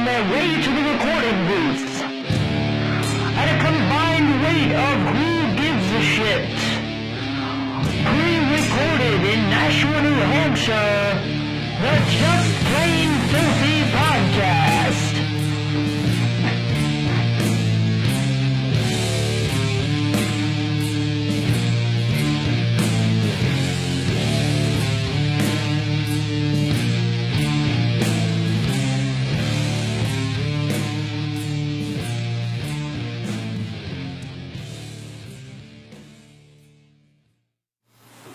on their way to the recording booth. At a combined rate of Who Gives a Shit. Pre-recorded in Nashua, New Hampshire, the Just Plain Filthy Podcast.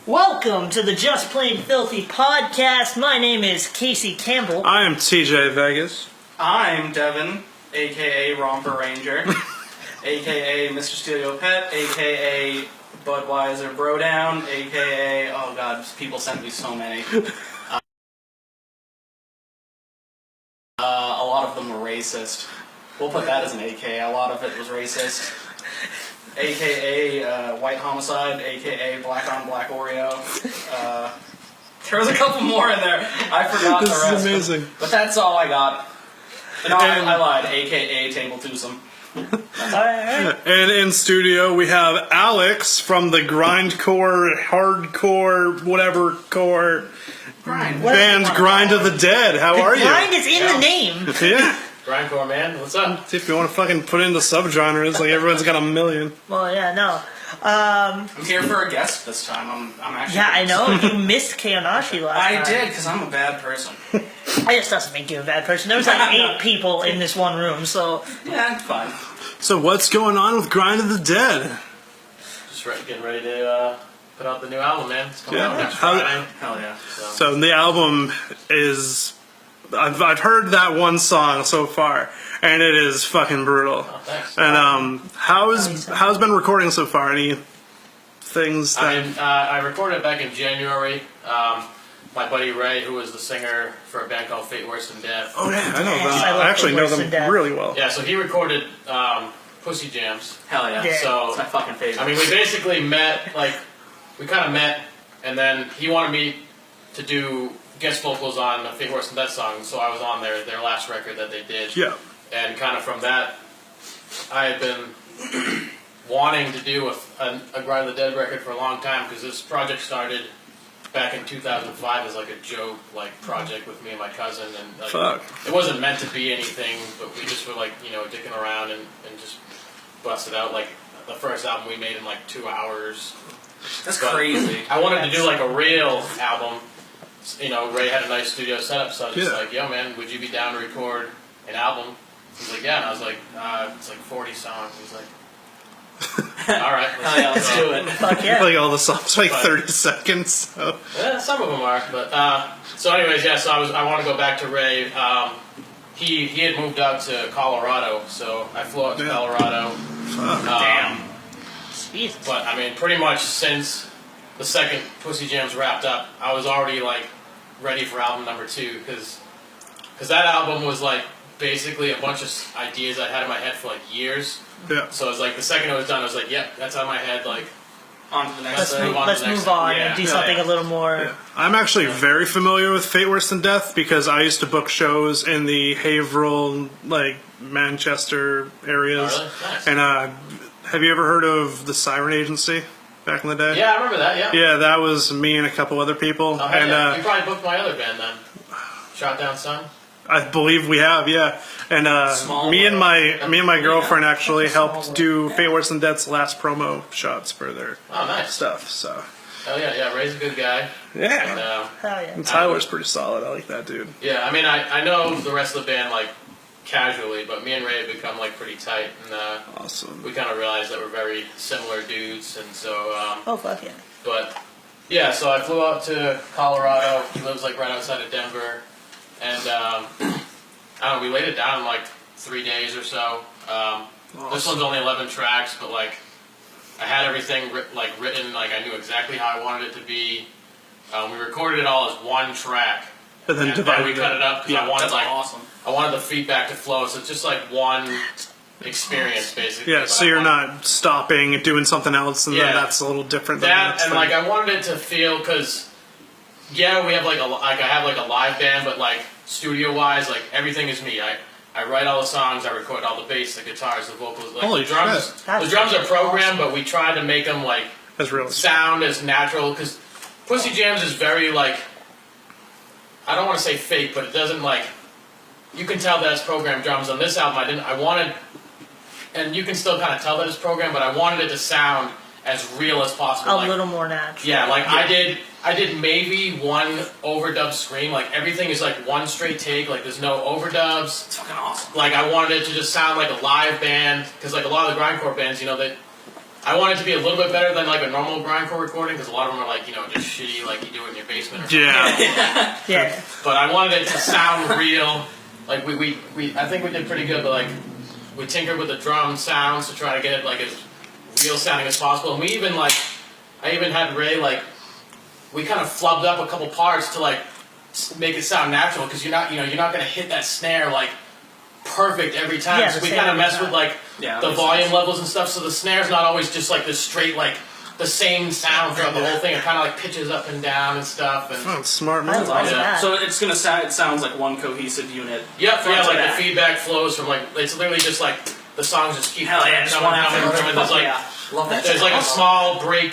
Welcome to the Just Plain Filthy Podcast. My name is Casey Campbell. I am TJ Vegas. I'm Devin, a.k.a. Romper Ranger, a.k.a. Mr. Steal Your Pet, a.k.a. Budweiser Brodown, a.k.a. Oh god, people sent me so many. A lot of them were racist. We'll put that as an a.k.a. A lot of it was racist. A.k.a. White Homicide, a.k.a. Black on Black Oreo. There was a couple more in there. I forgot the rest. This is amazing. But that's all I got. No, I lied. A.k.a. Table Twosome. And in studio we have Alex from the grindcore, hardcore, whatever core band Grind of the Dead. How are you? Grind is in the name. Yeah. Grindcore, man. What's up? See if you want to fucking put it into subgenres, like everyone's got a million. Well, yeah, no. I'm here for a guest this time. I'm actually. Yeah, I know. You missed Kaonashi last time. I did, because I'm a bad person. It just doesn't make you a bad person. There was like 8 people in this one room, so... Yeah, it's fine. So what's going on with Grind of the Dead? Just getting ready to put out the new album, man. It's coming out next How- Friday. Hell yeah. So the album is... I've heard that one song so far, and it is fucking brutal. Oh, thanks. And how's been recording so far? Any things that... I recorded it back in January. My buddy Ray, who was the singer for a band called Fate Worse Than Death. Oh yeah, I know Yes, them. I love I actually Fate know Worse Than them Death. really well. Yeah, so he recorded Pussy Jams. Hell yeah. Yeah. So, It's my fucking favorite. I mean, we basically met, we kind of met, and then he wanted me to do guest vocals on the Fate Worse Than Death song, so I was on their last record that they did. Yeah. And kind of from that, I had been wanting to do a Grind of the Dead record for a long time, because this project started back in 2005 as like a joke project with me and my cousin, and Fuck. it wasn't meant to be anything, but we just were dicking around and just busted out the first album we made in 2 hours. That's But crazy. I wanted to do a real album. Ray had a nice studio setup, so I was just Yeah. yo man, would you be down to record an album? He's like, yeah, and I was like, it's 40 songs. He's like, all right, Hell yeah, let's do it. Fuck yeah. Like all the songs, like But- 30 seconds. So. Some of them are, but so anyways, yeah. So I want to go back to Ray. He had moved out to Colorado, so I flew out to Yeah. Colorado. Fuck. Damn. Jesus. But I mean, pretty much since the second Pussy Jams wrapped up, I was already ready for album number 2, because that album was basically a bunch of ideas I had in my head for years. Yeah. So it was the second it was done, I was like, yep, that's on my head. On to the next Let's thing. move, on to let's the next move thing. on Yeah. and do Yeah. something a little more... I'm actually very familiar with Fate Worse Than Death because I used to book shows in the Haverhill, Manchester areas. Oh, really? Nice. And have you ever heard of the Siren Agency back in the day? Yeah, I remember that. Yeah. Yeah, that was me and a couple other people. Oh, heck and yeah. You probably booked my other band then. Shot Down Sun. I believe we have, yeah. And Small me and world. my girlfriend actually Small helped world. do Fate Worse Than Death's last promo shots for their Oh, nice. stuff. So Hell yeah. Ray's a good guy. And, yeah. Hell yeah. And Tyler's pretty solid. I like that dude. yeah, I mean, I know the rest of the band casually, but me and Ray have become pretty tight, and Awesome. we kind of realized that we're very similar dudes, and so. Oh, fuck yeah. But yeah, so I flew out to Colorado. He lives right outside of Denver, and I don't know. We laid it down in 3 days or so. This one's only 11 tracks, but I had everything written. I knew exactly how I wanted it to be. We recorded it all as one track, And then and divided we cut it up because Yeah, I wanted That's awesome. I wanted the feedback to flow. So it's just one experience basically. Yeah, But so I you're wanted- not stopping and doing something else, and then Yeah. that's a little different than that, the and next thing. I wanted it to feel, because we have I have a live band, but studio wise, everything is me. I write all the songs, I record all the bass, the guitars, the vocals. Like Holy the drums, shit. That's the drums are programmed, awesome. but we try to make them like That's real. sound as natural because Pussy Jams is very like, I don't want to say fake, but it doesn't like, you can tell that it's programmed drums. On this album, I wanted, and you can still kind of tell that it's programmed, but I wanted it to sound as real as possible. A like, little more natural. yeah, like I did maybe one overdub scream. Like everything is like one straight take. Like there's no overdubs. It's fucking awesome. Like I wanted it to just sound like a live band because like a lot of the grindcore bands, I want it to be a little bit better than like a normal grindcore recording because a lot of them are like just shitty, like you do it in your basement. Or something. Yeah. Yeah. But I wanted it to sound real. Like we I think we did pretty good, but like we tinkered with the drum sounds to try to get it like as real sounding as possible. And we even like, I even had Ray like, we kind of flubbed up a couple parts to like make it sound natural because you're not gonna hit that snare like perfect every time. Yeah, So the we same kind of every mess time. with like Yeah, the that makes volume sense. levels and stuff. So the snare's not always just like this straight like the same sound throughout the whole thing. It kind of like pitches up and down and stuff. And Oh, smart I move. love Yeah. that. So it's gonna sound. It sounds like one cohesive unit. Yep, Front yeah, to like back. the feedback flows from like it's literally just like the songs just keep Hell yeah, just coming, one after coming, another. coming. There's like Yeah. Love that. there's shit. like a Awesome. small break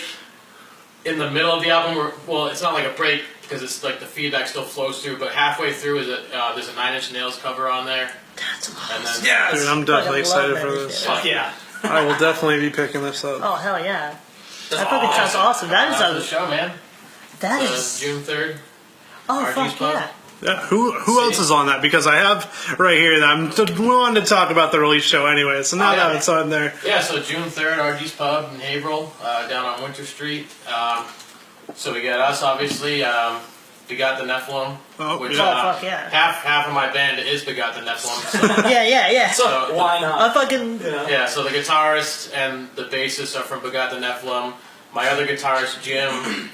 in the middle of the album where, well, it's not like a break because it's like the feedback still flows through, but halfway through is there's a Nine Inch Nails cover on there, That's awesome. and then Yes. Dude, I'm definitely Fucking love excited for that this. shit. Fuck yeah. I will definitely be picking this up. Oh hell yeah. That's That fucking sounds awesome. That after the is show, man. that is June 3rd. oh RG's fuck Pub. yeah. Yeah, who else is on that? Because I have right here that I'm willing to talk about the release show anyway. So now Oh, yeah. that it's on there, Yeah, so June 3rd, RG's Pub in Haverhill, down on Winter Street. So we got us, obviously. We got the Nephilim, Oh, which yeah. Oh, fuck yeah. half of my band is Begot the Nephilim. So, Yeah. so Why I not? fucking yeah, so the guitarist and the bassist are from Begot the Nephilim. My other guitarist, Jim,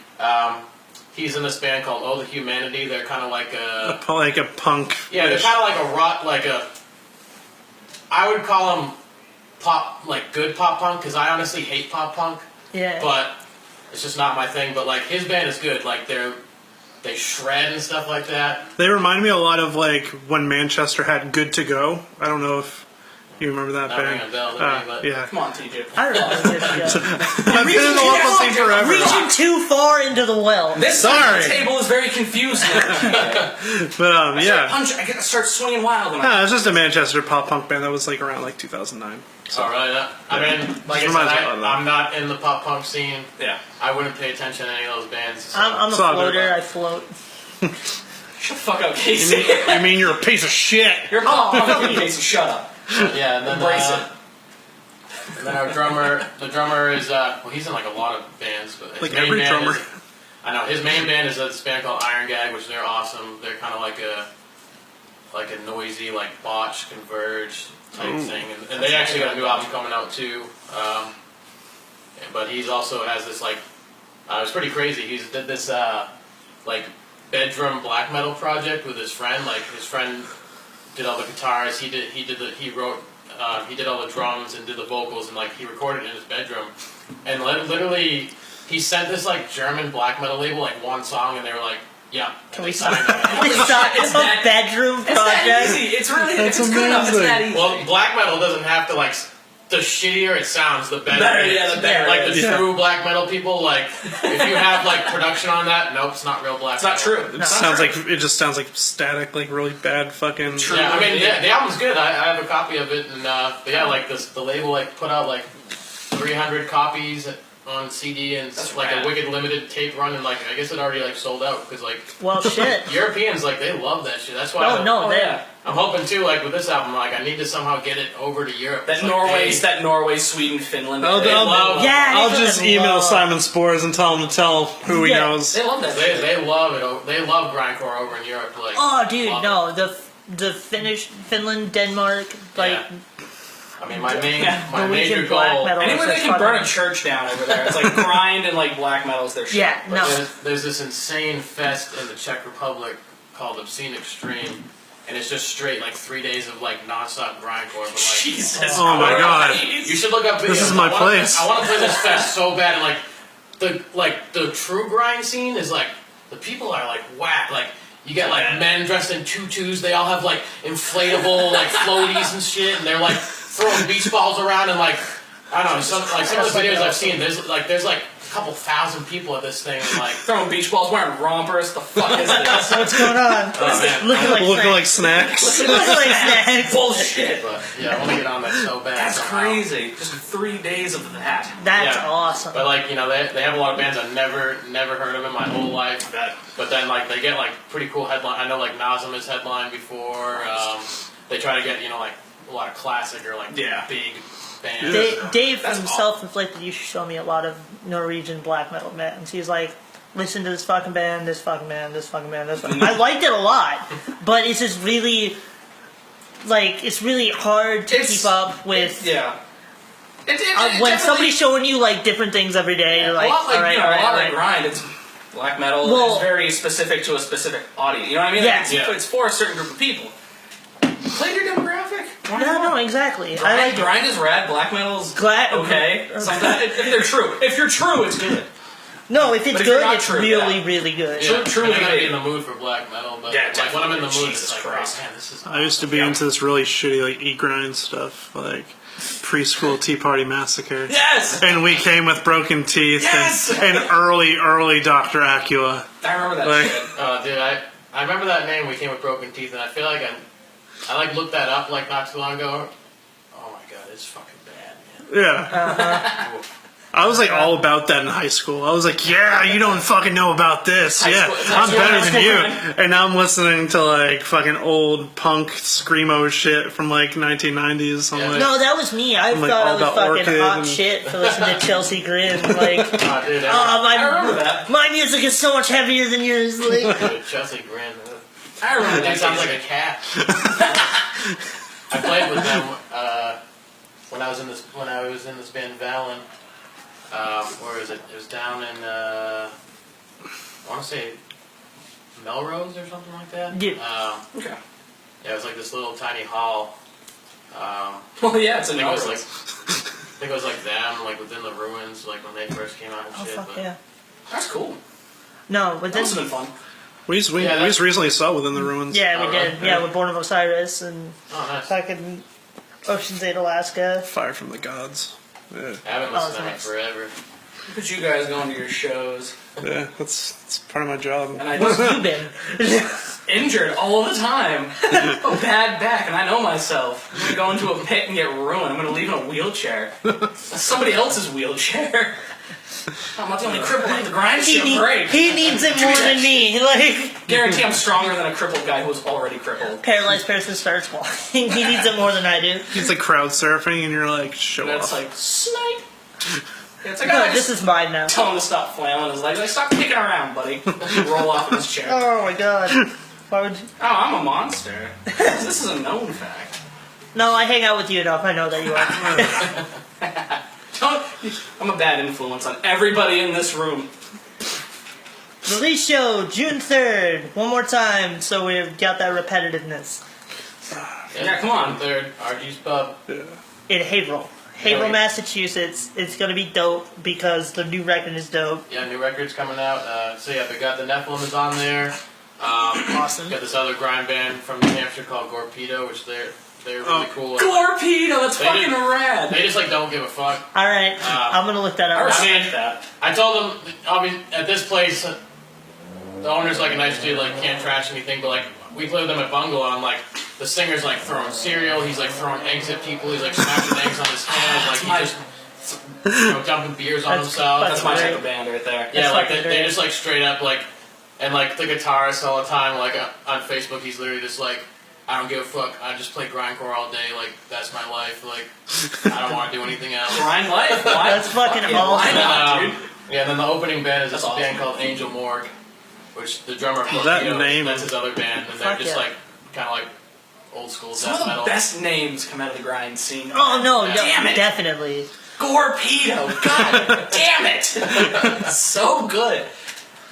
he's in this band called Oh the Humanity. They're kind of like a like a punk. yeah, they're kind of like a rock, like a. I would call them pop, like good pop punk, because I honestly hate pop punk, yeah. but it's just not my thing. But like his band is good, like they shred and stuff like that. They remind me a lot of like when Manchester had Good to Go. I don't know if you remember that Not band. ringing a bell to me, but- yeah, Come on, TJ. I don't know. It's just, I've been in the local scene forever. reaching too far into the well. This Sorry. side of the table is very confusing. But yeah, I get to start swinging wild. When it's just a Manchester pop punk band that was like around like 2009. All right, I mean, like I Reminds me said, of that. I'm not in the pop punk scene. Yeah. I wouldn't pay attention to any of those bands. So. I'm a It's all good. floater. I float. Shut the fuck up, Casey. You mean you're a piece of shit? You're a punk, Casey. Shut up. Yeah, and then Embrace it. And then our drummer, the drummer is well, he's in like a lot of bands, but his Like main every band drummer. is- I know his main band is this band called Iron Gag, which they're awesome. They're kind of like a noisy like botch converge type thing, and they actually got a new album coming out too. But he's also has this like it's pretty crazy. He's did this like bedroom black metal project with his friend. Like his friend did all the guitars. He did all the drums and did the vocals, and like he recorded it in his bedroom. And literally, he sent this like German black metal label like one song, and they were like, "Yeah, Can we sign sign it." It's not It's a that- bedroom It's that project. easy. It's really That's it's good enough. It's that amazing. easy. Well, black metal doesn't have to like. The shittier it sounds, the better. Better, it is. yeah, the better Like it the is. true black metal people, like if you have like production on that, nope, it's not real black. It's not metal. true. It sounds like it just sounds like static, like really bad fucking. True. Yeah, I mean the album's good. I have a copy of it, and but yeah, like the label like put out like 300 copies on CD and That's like rad. a wicked limited tape run, and like I guess it already like sold out because like Well, shit. Europeans like they love that shit. That's why Oh no, Oh, they. yeah. I'm hoping too. Like with this album, like I need to somehow get it over to Europe. That It's like, Norway, Sweden, Finland. Oh, they, they'll- love- Yeah, I'll they just fucking email love- Simon Spores and tell him to tell who he Yeah. knows. they love that. They, shit. they love it. They love grindcore over in Europe. Like Oh, dude, love no. The Finland, Denmark, like Yeah. I mean, my Yeah. my major Norwegian black goal. metal. Anywhere they It's can burn a fucking- church down over there. It's like grind and like black metal's their shit. Yeah, But no. There's this insane fest in the Czech Republic called Obscene Extreme, and it's just straight like 3 days of like nonstop grindcore. But like, Jesus. Oh my God. you should look up videos. This is my I wanna- place. I want to play this fest so bad, and like the true grind scene is like the people are like whack. Like You get like men dressed in tutus. They all have like inflatable like floaties and shit, and they're like throwing beach balls around and like I don't know. Some of the videos I've seen, there's like a couple thousand people at this thing, and like Throwing beach balls, wearing rompers. The fuck is this? What's going on? man. Looking like snacks. Looking like snacks. Bullshit. But yeah, I want to get on that so bad. That's somehow. crazy. Just 3 days of that. That's Yeah. awesome. But like, you know, they have a lot of bands I've never heard of in my whole life. But then like they get like pretty cool headline. I know like Nazem has headlined before. They try to get, you know, like a lot of classic or like Yeah. big bands. Dave That's from awesome. Self-Inflicted used to show me a lot of Norwegian black metal bands. He's like, listen to this fucking band, this fucking band, this fucking band, this fucking I liked it a lot, but it's just really, like, it's really hard to keep up with. Yeah. It When definitely- somebody's showing you, like, different things every day, you're like, a lot like, alright, you know, a lot like alright. grind. It's black metal. Well- It's very specific to a specific audience. You know what I mean? Yeah. It's for a certain group of people. Play your demographic. Why No, not? no, exactly. I Grind, like it. grind is rad. Black metal's Glad- okay. Sometimes if they're true. If you're true, it's good. No, if it's But if you're good, not it's true, really, yeah. really good. Yeah, True and I gotta good. be in the mood for black metal, but Yeah, like when I'm in the mood, Jesus it's like, Christ. oh man, this is. I used to be into this really shitty like e-grind stuff, like preschool Tea Party Massacre. Yes. And we came with Broken Teeth Yes! and early Dr. Acula. I remember that Like- shit. Dude, I remember that name. We came with Broken Teeth, and I feel like I like looked that up like not too long ago. Oh my god, it's fucking bad, man. Yeah. Oof. I was like all about that in high school. I was like, yeah, you don't fucking know about this. High Yeah, school- I'm high better school than you. grind. And now I'm listening to like fucking old punk screamo shit from like 1990s. I'm Yeah. like, No, that was me. I like, thought I all was about fucking Orchid hot and- shit for listening to Chelsea Grin. Like, Oh, dude, I remember that. my music is so much heavier than yours. Like, dude, Chelsea Grin. I remember That that. sounds like a cat. I played with them when I was in this band Valen. Where is it? It was down in I want to say Melrose or something like that. Yeah. Okay. Yeah, it was like this little tiny hall. Well, yeah, it's I a think it was Melrose. like I think it was like them, like within the ruins, like when they first came out and oh shit. fuck but yeah. That's cool. No, but That must then have been fun. we just Yeah, recently saw Within the Ruins. yeah, we Oh, did. really? Yeah, with Born of Osiris and oh, nice. fucking Ocean's 8 Alaska. Fire from the Gods. Yeah, I haven't listened to them in nice. forever. Look at you guys going to your shows. yeah, that's part of my job. And I Where's just you been? injured all the time. A bad back, and I know myself. I'm gonna go into a pit and get ruined. I'm gonna leave in a wheelchair. Somebody else's wheelchair. I'm not the only crippled at the grind He, show. Great. he needs it more than me. Like, Guarantee I'm stronger than a crippled guy who was already crippled. paralyzed person starts walking. He needs it more than I do. He's like crowd surfing, and you're like, show And it's off. like, snipe. It's like, No, I this just is mine now. tell him to stop flailing his legs. Like, stop kicking around, buddy. Roll off in his chair. Oh, Oh my god. Why would you? I'm a monster. This is a known fact. No, I hang out with you enough. I know that you are. I'm a bad influence on everybody in this room. Release show June 3rd. One more time, so we've got that repetitiveness. Yeah, come on. Third, RG's Pub. In Haverhill. Haverhill, yeah. Massachusetts. It's gonna be dope because the new record is dope. Yeah, new record's coming out. So yeah, we got the Nephilim is on there. Awesome. Got this other grind band from New Hampshire called Gorpedo, which they're really cool. Glorpedo, that's They fucking did- rad. They just like don't give a fuck. Alright, I'm gonna look that I up. respect that. I told them, at this place, the owner's like a nice dude, like can't trash anything, but like we play with them at Bungalow, and like the singer's like throwing cereal, he's like throwing eggs at people, he's like smashing eggs on his head, like my- he's just dumping beers on That's- himself. That's my great. type of band right there. Yeah, That's like fucking they great. just like straight up like, and like the guitarist all the time, like on Facebook, he's literally just like, I don't give a fuck, I just play grindcore all day, like that's my life, like I don't want to do anything else. Grind life. Why? That's fucking Why awesome. not, dude? Yeah, and then the opening band is this That's band awesome. called Angel Morgue, which the drummer for That Torpedo, name- that's his other band, and they're Fuck just yeah. like kind of like old school Some death of the metal. best names come out of the grind scene. Oh no, Damn it. definitely. Gorpedo. God damn it. So good.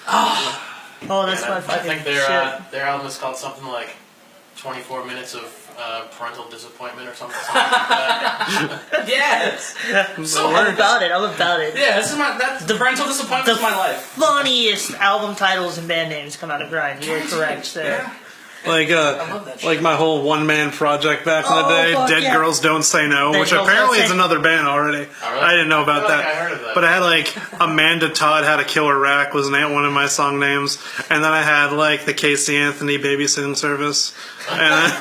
Oh, that's And my I fucking think shit. their album is called something like 24 minutes of parental disappointment or something like that. Yes. I'm about it. I'm about it. Yeah, that's the parental disappointment of my life. Funniest album titles and band names come out of Grind. You were correct there. Like love that shit. like my whole one-man project back in the Oh, day, fuck Dead yeah. Girls Don't Say No, Dead which Girls apparently Don't is Say- another band already. Oh, really? I didn't know about I feel that. like I heard of that. But I had like Amanda Todd Had a Killer Rack was one of my song names, and then I had like the Casey Anthony Babysitting Service, and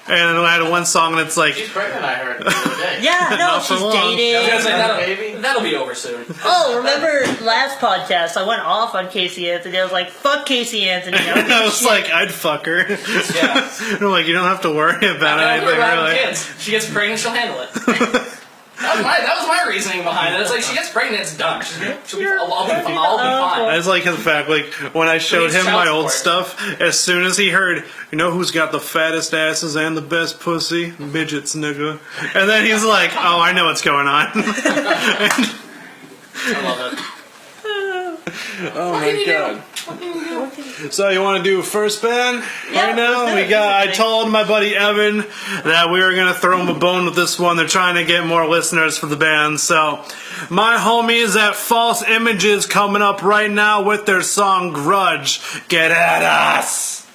then I had one song and it's like She's pregnant, I heard the other day. Yeah, no, Not for she's long. I was dating. gonna say, Baby. that'll be over soon. Oh, remember last podcast? I went off on Casey Anthony. I was like, "Fuck Casey Anthony." I don't give I a was shit. like I'd fuck her. Yeah. I'm like you don't have to worry about I don't anything worry about really. kids. She gets pregnant, she'll handle it. That was my reasoning behind it. It's like she gets pregnant, it's done. She'll be, I'll be fine. I just like the fact, like, when I showed him my old Child stuff, as soon as he heard, you know who's got the fattest asses and the best pussy? Midgets, nigga. And then he's like, oh, I know what's going on. I love it. Oh my god. So you want to do first band Yeah, right now? let's do it. I told my buddy Evan that we were gonna throw him a bone with this one. They're trying to get more listeners for the band. So my homies at False Images coming up right now with their song Grudge. Get at us!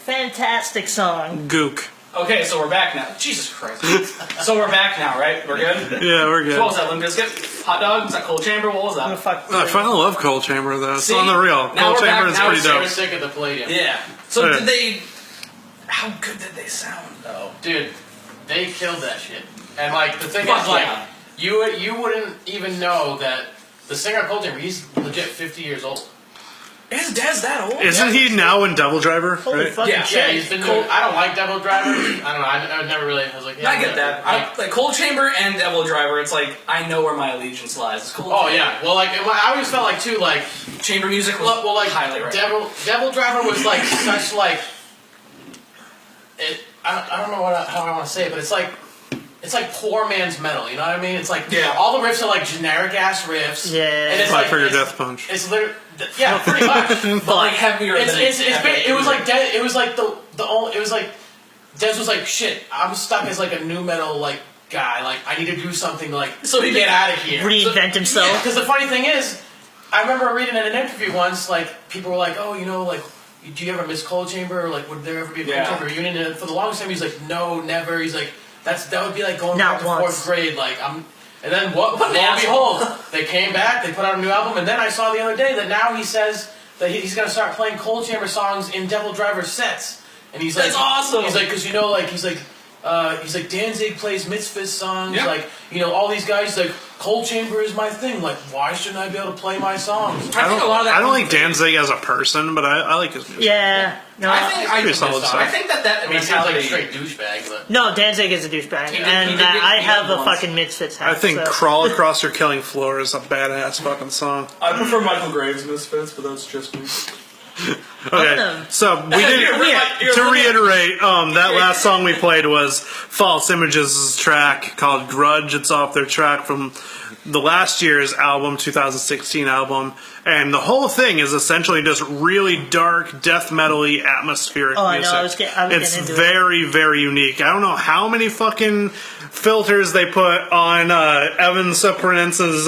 Fantastic song. Gook. Okay, so we're back now. Jesus Christ. So we're back now, right? We're good? Yeah, we're good. So what was that, Limp Bizkit? Hot dog? Was that Cold Chamber? What was I'm gonna that? fuck. I fucking love Cold Chamber though. It's See? on the real. Now Cold we're Chamber back- is now pretty They dope. were sick at the Palladium. Yeah. So Yeah. did they... How good did they sound, though? Dude, they killed that shit. And like the thing Fuck is, like yeah. you wouldn't even know that the singer of Cold Chamber, he's legit 50 years old. Is Dez that old? Isn't he now in Devil Driver? Holy Right? fucking Yeah, shit. Yeah, he's been doing. I don't like Devil Driver. I don't know. I never really. I was like, yeah, I get that. whatever. Like Cold Chamber and Devil Driver, it's like, I know where my allegiance lies. It's Cold Oh Chamber. yeah. Well, like I always felt like too, like Chamber music was well, like highly recommended. Devil Driver was like such like. It. I don't know how I want to say it, but it's like poor man's metal. You know what I mean? It's like Yeah. all the riffs are like generic ass riffs. Yeah. And it's Fight like for your it's- death punch. It's literally yeah, pretty much. But like heavier than It was like it was like the only it was like Dez was like shit. I'm stuck as like a new metal like guy. Like I need to do something to like So he get did- out of here. Reinvent himself. Because the funny thing is, I remember reading in an interview once, like people were like, oh, you know, like. Do you ever miss Cold Chamber? Or like, would there ever be a Cold Yeah. Chamber reunion? And for the longest time, he's like, no, never. He's like, that would be like going Not back to once. fourth grade. Like I'm, and then what? What an Lo and asshole. behold, they came back. They put out a new album, and then I saw the other day that now he says that he's going to start playing Cold Chamber songs in Devil Driver sets. And he's like, That's awesome. He's like, because you know, like he's like Danzig plays Misfits songs. Yeah. Like you know, all these guys like Cold Chamber is my thing. Like why shouldn't I be able to play my songs? I think a lot of that. I don't like Danzig as a person, but I like his music. Yeah. No. I think Pretty solid stuff. I think that I mean, he sounds like a mentality. straight douchebag, but No, Danzig is a douchebag, He did- and he did get I beat have up a once. fucking Misfits hat. I think so. "Crawl Across Your Killing Floor" is a badass fucking song. I prefer Michael Graves' Misfits, but that's just me. Okay, gonna- so we did You're to right. reiterate. That last song we played was False Images' track called "Grudge." It's off their track from the last year's album, 2016 album, and the whole thing is essentially just really dark, death metal-y, atmospheric Oh, I know. music. I was getting It's into it. very, very unique. I don't know how many fucking filters they put on Evan Supernence's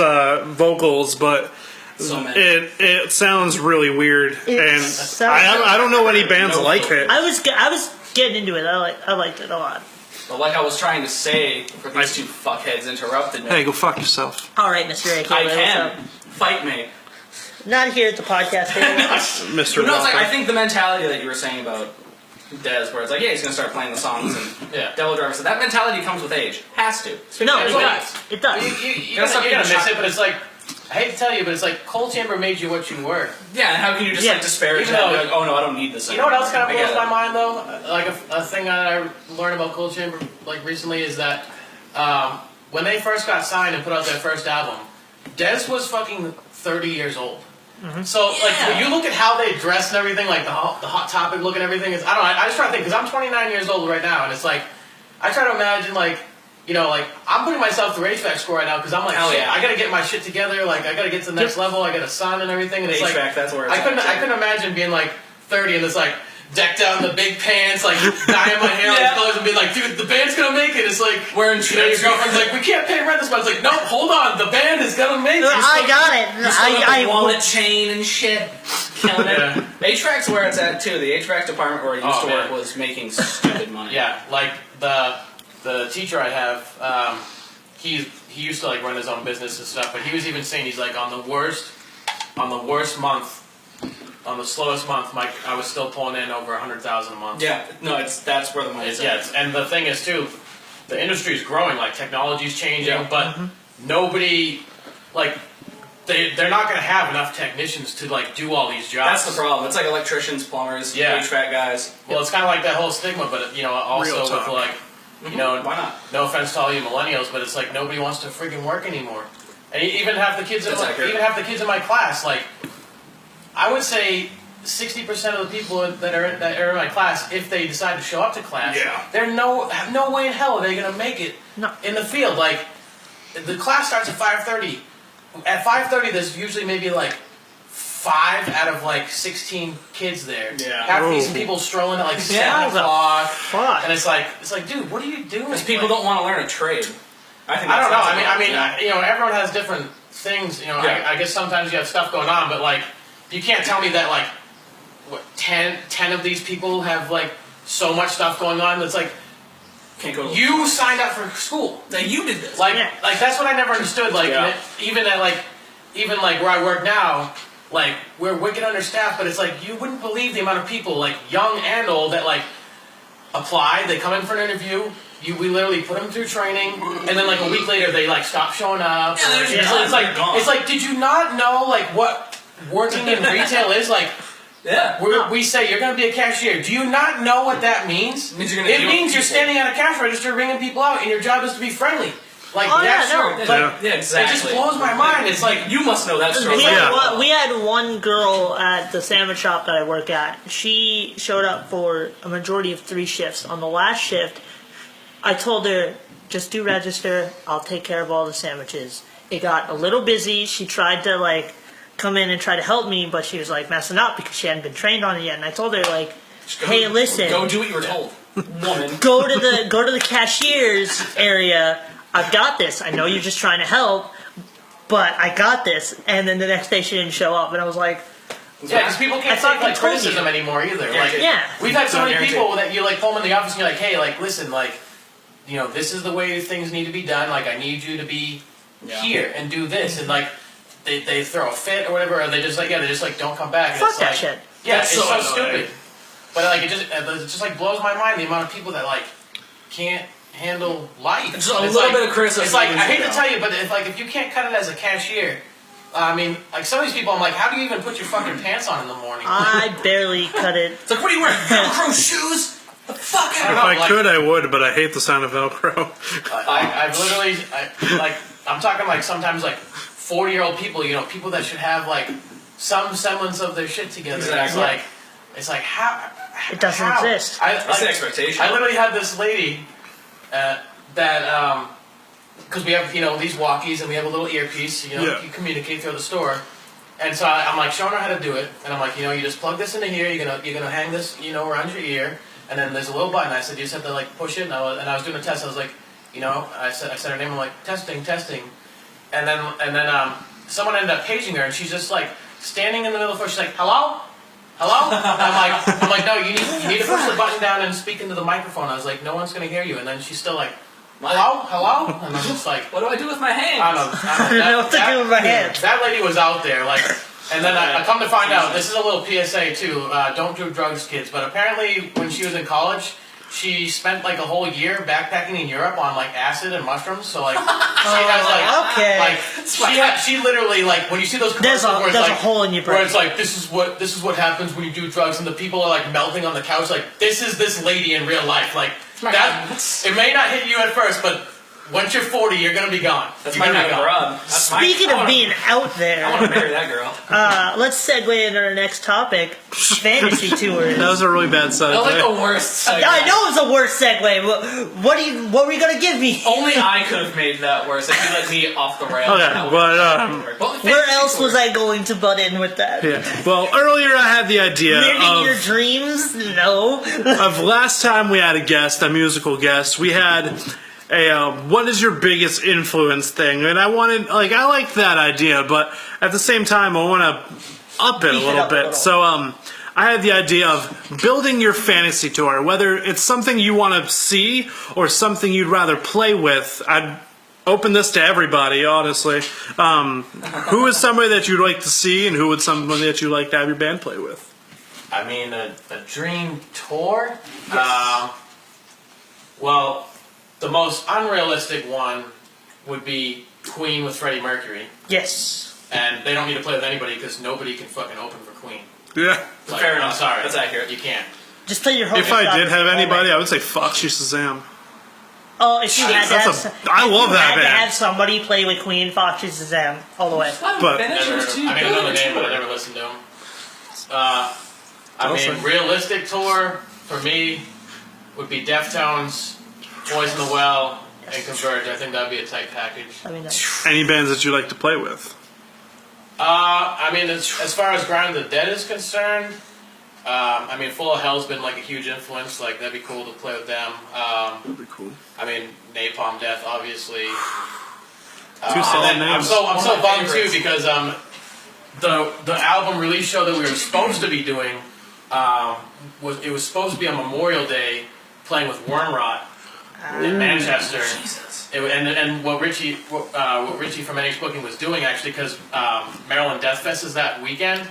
vocals, but So many. it sounds really weird, and sounds- I don't know any bands No like clue. it. I was getting into it. I liked it a lot. But like I was trying to say, for these two fuckheads interrupted me. Hey, go fuck yourself. All right, Mr. AK. I what's can. up? Fight me. Not here at the podcast table. Mr. But no, it's like, Walker. I think the mentality that you were saying about Dez, where it's like, yeah, he's going to start playing the songs and Yeah. Devil Driver. So that mentality comes with age. Has to. No, Yeah, it well, does. It does. you're Gotta stop gonna being miss shy. it, but it's like I hate to tell you, but it's like Cold Chamber made you what you were. Yeah, and how can you just Yeah. like disparage Even that and though- be like, oh no, I don't need this You know what anymore. else kind I of get blows it. my mind though? Like a thing that I learned about Cold Chamber like recently is that when they first got signed and put out their first album, Dez was fucking 30 years old. So like Yeah. when you look at how they dress and everything, like the hot topic look and everything is I don't know. I just try to think because I'm 29 years old right now, and it's like I try to imagine like. You know, like, I'm putting myself through HVAC school right now because I'm like, Hell shit, yeah. I gotta get my shit together, like, I gotta get to the next level, I got a son and everything, and it's like, HVAC, that's where it's I couldn't imagine being like 30 and it's like, decked out in the big pants, like, dyeing my hair Yeah. with colors and being like, dude, the band's gonna make it. It's like, Wearing you know, your girlfriend's like, we can't pay rent this month. It's like, no, hold on, the band is gonna make it. I got it. I wallet chain and shit. Killing it. Yeah. HVAC's where it's at too. The HVAC department where I used Oh, to work man. was making stupid money. Yeah, like, the teacher I have, he used to like run his own business and stuff, but he was even saying he's like on the worst month, on the slowest month, I was still pulling in over 100,000 a month. Yeah, no, that's where the money's at. And the thing is too, the industry's growing, like technology's changing, Yeah. but nobody, like, they're not gonna have enough technicians to like do all these jobs. That's the problem. It's like electricians, plumbers, Yeah. HVAC guys. Well, it's kind of like that whole stigma, but you know, also Real with talk. like, you know, Why not? no offense to all you millennials, but it's like nobody wants to freaking work anymore. And even half the kids, That's accurate. even half the kids in my class, like, I would say 60% of the people that are in my class, if they decide to show up to class, Yeah. they're have no way in hell are they gonna make it No. in the field. Like, the class starts at 5:30. At 5:30, there's usually maybe like 5 out of like 16 kids there. Yeah. Half of these Whoa. people strolling at like 7 Yeah, o'clock. fuck. And it's like, dude, what are you doing? Because people Like, don't want to learn a trade. I think. I don't know. that's I mean, yeah. you know, everyone has different things. You know, Yeah. I guess sometimes you have stuff going on, but like, you can't tell me that like, what 10 of these people have like so much stuff going on. That's like, Can't go to you signed up for school. Like, you did this. Like, Yeah. like that's what I never understood. Like, Yeah. even where I work now, like we're wicked understaffed, but it's like you wouldn't believe the amount of people, like young and old, that like apply. They come in for an interview. We literally put them through training, and then like a week later they like stop showing up. Yeah, they're just it's, gone. it's like They're gone. it's like, did you not know like what working in retail is like? Yeah. We say you're going to be a cashier. Do you not know what that means? It means you're gonna It deal with means you're people. standing at a cash register ringing people out, and your job is to be friendly. Like Oh, yeah, that's no. your, like, Yeah, exactly. It just blows my mind. It's like you must know that story. We had one girl at the sandwich shop that I work at. She showed up for a majority of 3 shifts. On the last shift, I told her, just do register. I'll take care of all the sandwiches. It got a little busy. She tried to like come in and try to help me, but she was like messing up because she hadn't been trained on it yet. And I told her like, hey, listen, Go do what you were told, woman. go to the cashier's area. I've got this. I know you're just trying to help, but I got this. And then the next day she didn't show up, and I was like, yeah, because people I can't thought take I like told you. criticism anymore either. Yeah, Like yeah. we've had so Don't many guarantee. people that you like pull them in the office and you're like, hey, like listen, like you know this is the way things need to be done. Like I need you to be here and do this, and like they throw a fit or whatever, or they just like don't come back. And fuck it's that like, shit. Yeah, That's it's so so annoying. stupid. But like it just like blows my mind the amount of people that like can't handle life. Just a It's little like- bit of criticism It's like I is hate to down. tell you, but if you can't cut it as a cashier, I mean, like some of these people, I'm like, how do you even put your fucking pants on in the morning? I barely cut it. It's like, what are you wearing? Velcro shoes? The fuck I don't If know, I like- could, I would, but I hate the sound of Velcro. I've literally, I'm talking like sometimes like 40-year-old people, you know, people that should have like some semblance of their shit together. Exactly. It's like how It doesn't how? exist. That's the expectation. I literally had this lady that because we have these walkies and we have a little earpiece, Yeah. you communicate through the store. And so I'm like showing her how to do it, and I'm like, you just plug this into here. You're gonna hang this, around your ear, and then there's a little button. I said you just have to like push it, and I was doing a test. I was like, I said her name. I'm like testing, and then someone ended up paging her, and she's just like standing in the middle of the floor. She's like, hello. I'm like, no, you need to push the button down and speak into the microphone. I was like, no one's gonna hear you, and then she's still like, hello, and I'm just like. What do I do with my hands? I don't know. I don't know what to do with my hands. That lady was out there, like, and then I come to find out, this is a little PSA too, don't do drugs, kids, but apparently when she was in college, she spent like a whole year backpacking in Europe on like acid and mushrooms, so like, she has like, okay. she literally like, when you see those There's commercials where it's a like, hole in your where brain. it's like, this is what happens when you do drugs, and the people are like melting on the couch, like, this is this lady in real life, like, it may not hit you at first, but once you're 40, you're gonna be gone. That's You're my gonna kind be of gone. broad. Speaking of being out I want there, to marry that girl. let's segue into our next topic: fantasy tours. That was a really bad That was like segue. the worst. Segue. I know it's the worst segue. What were you gonna give me? Only I could have made that worse if you let me off the rails. Okay, That would- but Where else was I going to butt in with that? yeah. Well, earlier I had the idea Living your of dreams? No. last time we had a guest, a musical guest. We had a what is your biggest influence thing, and I like that idea, but at the same time I want to up it a Beef it little up a bit. little. So I had the idea of building your fantasy tour, whether it's something you want to see or something you'd rather play with. I'd open this to everybody, honestly. Who is somebody that you'd like to see, and who would somebody that you'd like to have your band play with? I mean, a dream tour? Well, the most unrealistic one would be Queen with Freddie Mercury. Yes. And they don't need to play with anybody because nobody can fucking open for Queen. Yeah. Like, Fair I'm enough. sorry. That's accurate. You can't. Just play your home. If I did have anybody, I would say Foxy Shazam. Oh, if you had to That's have, I love that had to band. have somebody play with Queen, Foxy Shazam, all the way. But- Never, I know the name, but I never listened to them. I Awesome. mean, realistic tour for me would be Deftones, Boys in the Well, and Converge. I think that'd be a tight package. I mean, Any bands that you like to play with? I mean, as far as Grind of the Dead is concerned, I mean, Full of Hell's been like a huge influence. Like that'd be cool to play with them. That'd be cool. I mean, Napalm Death, obviously. Two solid and then names. I'm so One of my bummed too favorites. because the album release show that we were supposed to be doing was supposed to be on Memorial Day, playing with Wormrot. in Manchester. Jesus. And what Richie from NH Booking was doing actually, because Maryland Death Fest is that weekend,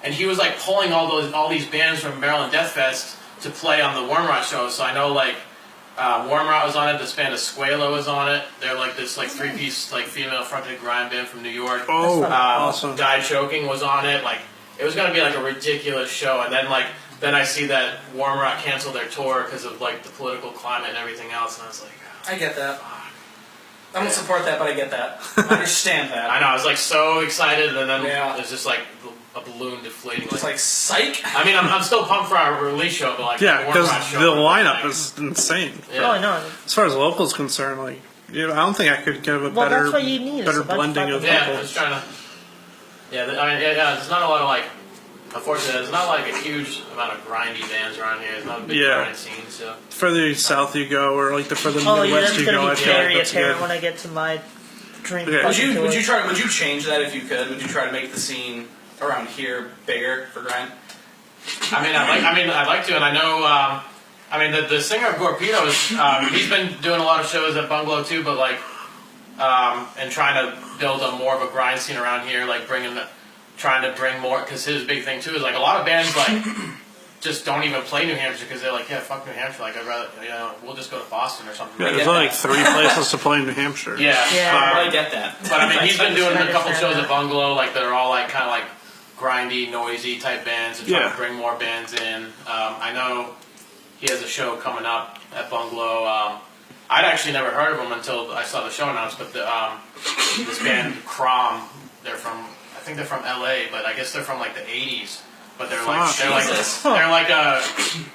and he was like pulling all these bands from Maryland Death Fest to play on the Wormrot show. So I know like Wormrot was on it, this band Escuela was on it. They're like this like 3-piece like female fronted grind band from New York. Oh, awesome. Die Choking was on it. Like it was gonna be like a ridiculous show, and then I see that Wormrot canceled their tour because of like the political climate and everything else, and I was like, I get that. I don't support that, but I get that. I understand that. I know, I was like so excited, and then Yeah. there's just like a balloon deflating. It's like psych. I mean, I'm still pumped for our release show, but like Yeah, because Wormrot show, the like, lineup is insane. yeah. Oh, I know. As far as locals concerned, like, you know, I don't think I could give a Well, better, that's what you need, is better a bunch of blending of fucking- Yeah, I was locals. trying to. Yeah, yeah. There's not a lot of like. Unfortunately, there's not like a huge amount of grindy bands around here. There's not a big Yeah. grind scene, so. The further south you go, or like the further Oh, yeah, Midwest that's you go, gonna I be feel like very that's apparent good. when I get to my drink. Okay. fucking Would you tour. would you change that if you could? Would you try to make the scene around here bigger for grind? I'd like to, and I know. The singer of Gorpedos, he's been doing a lot of shows at Bungalow too, but like, and trying to build a more of a grind scene around here, like trying to bring more, because his big thing too is like a lot of bands like just don't even play New Hampshire because they're like, yeah, fuck New Hampshire, like I'd rather, we'll just go to Boston or something. Yeah, I there's get only like that. 3 places to play in New Hampshire. Yeah, Yeah. But I get that. but I mean, he's been doing a couple understand shows that. at Bungalow, like they're all like kind of like grindy, noisy type bands, and trying Yeah. to bring more bands in. I know he has a show coming up at Bungalow. I'd actually never heard of him until I saw the show announced, but this band Crom, I think they're from LA, but I guess they're from like the 80s. But they're Fuck. they're like a